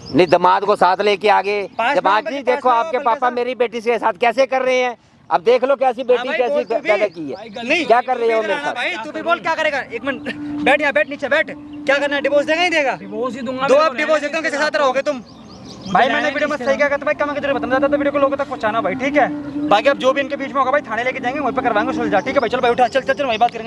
नहीं, दामाद को साथ लेके आगे। पास में दामाद आओ, जी पास देखो में आओ, आपके बल्कि पापा साहब। मेरी बेटी के साथ कैसे कर रहे हैं। अब देख लो कैसी बेटी भाई, कैसी बोल तू भी। पैदा की भाई, है। गलती नहीं क्या कर रहे हो मेरे इधर आना साथ? भाई, तू भी बोल क्या करेगा? एक मिनट बैठ, यहाँ बैठ, नीचे बैठ। क्या करना है, डिवोर्स देगा ही देगा? डिवोर्स ही दूंगा। दो मेरे आप को डिवोर्स रहने देते हो, दे किसके इसके साथ रहोगे तुम? भाई मैंने रहने वीडियो में दे सही इसके क्या कहता भाई, कम के बताना चाहता तो वीडियो को लोगों तक पहुंचाना भाई, ठीक है? बाकी अब जो भी इनके बीच में होगा भाई थाने लेके जाएंगे, वहीं पे करवाएंगे सुलझा, ठीक है भाई? चलो भाई उठा, चल चल चल, वही बात करेंगे।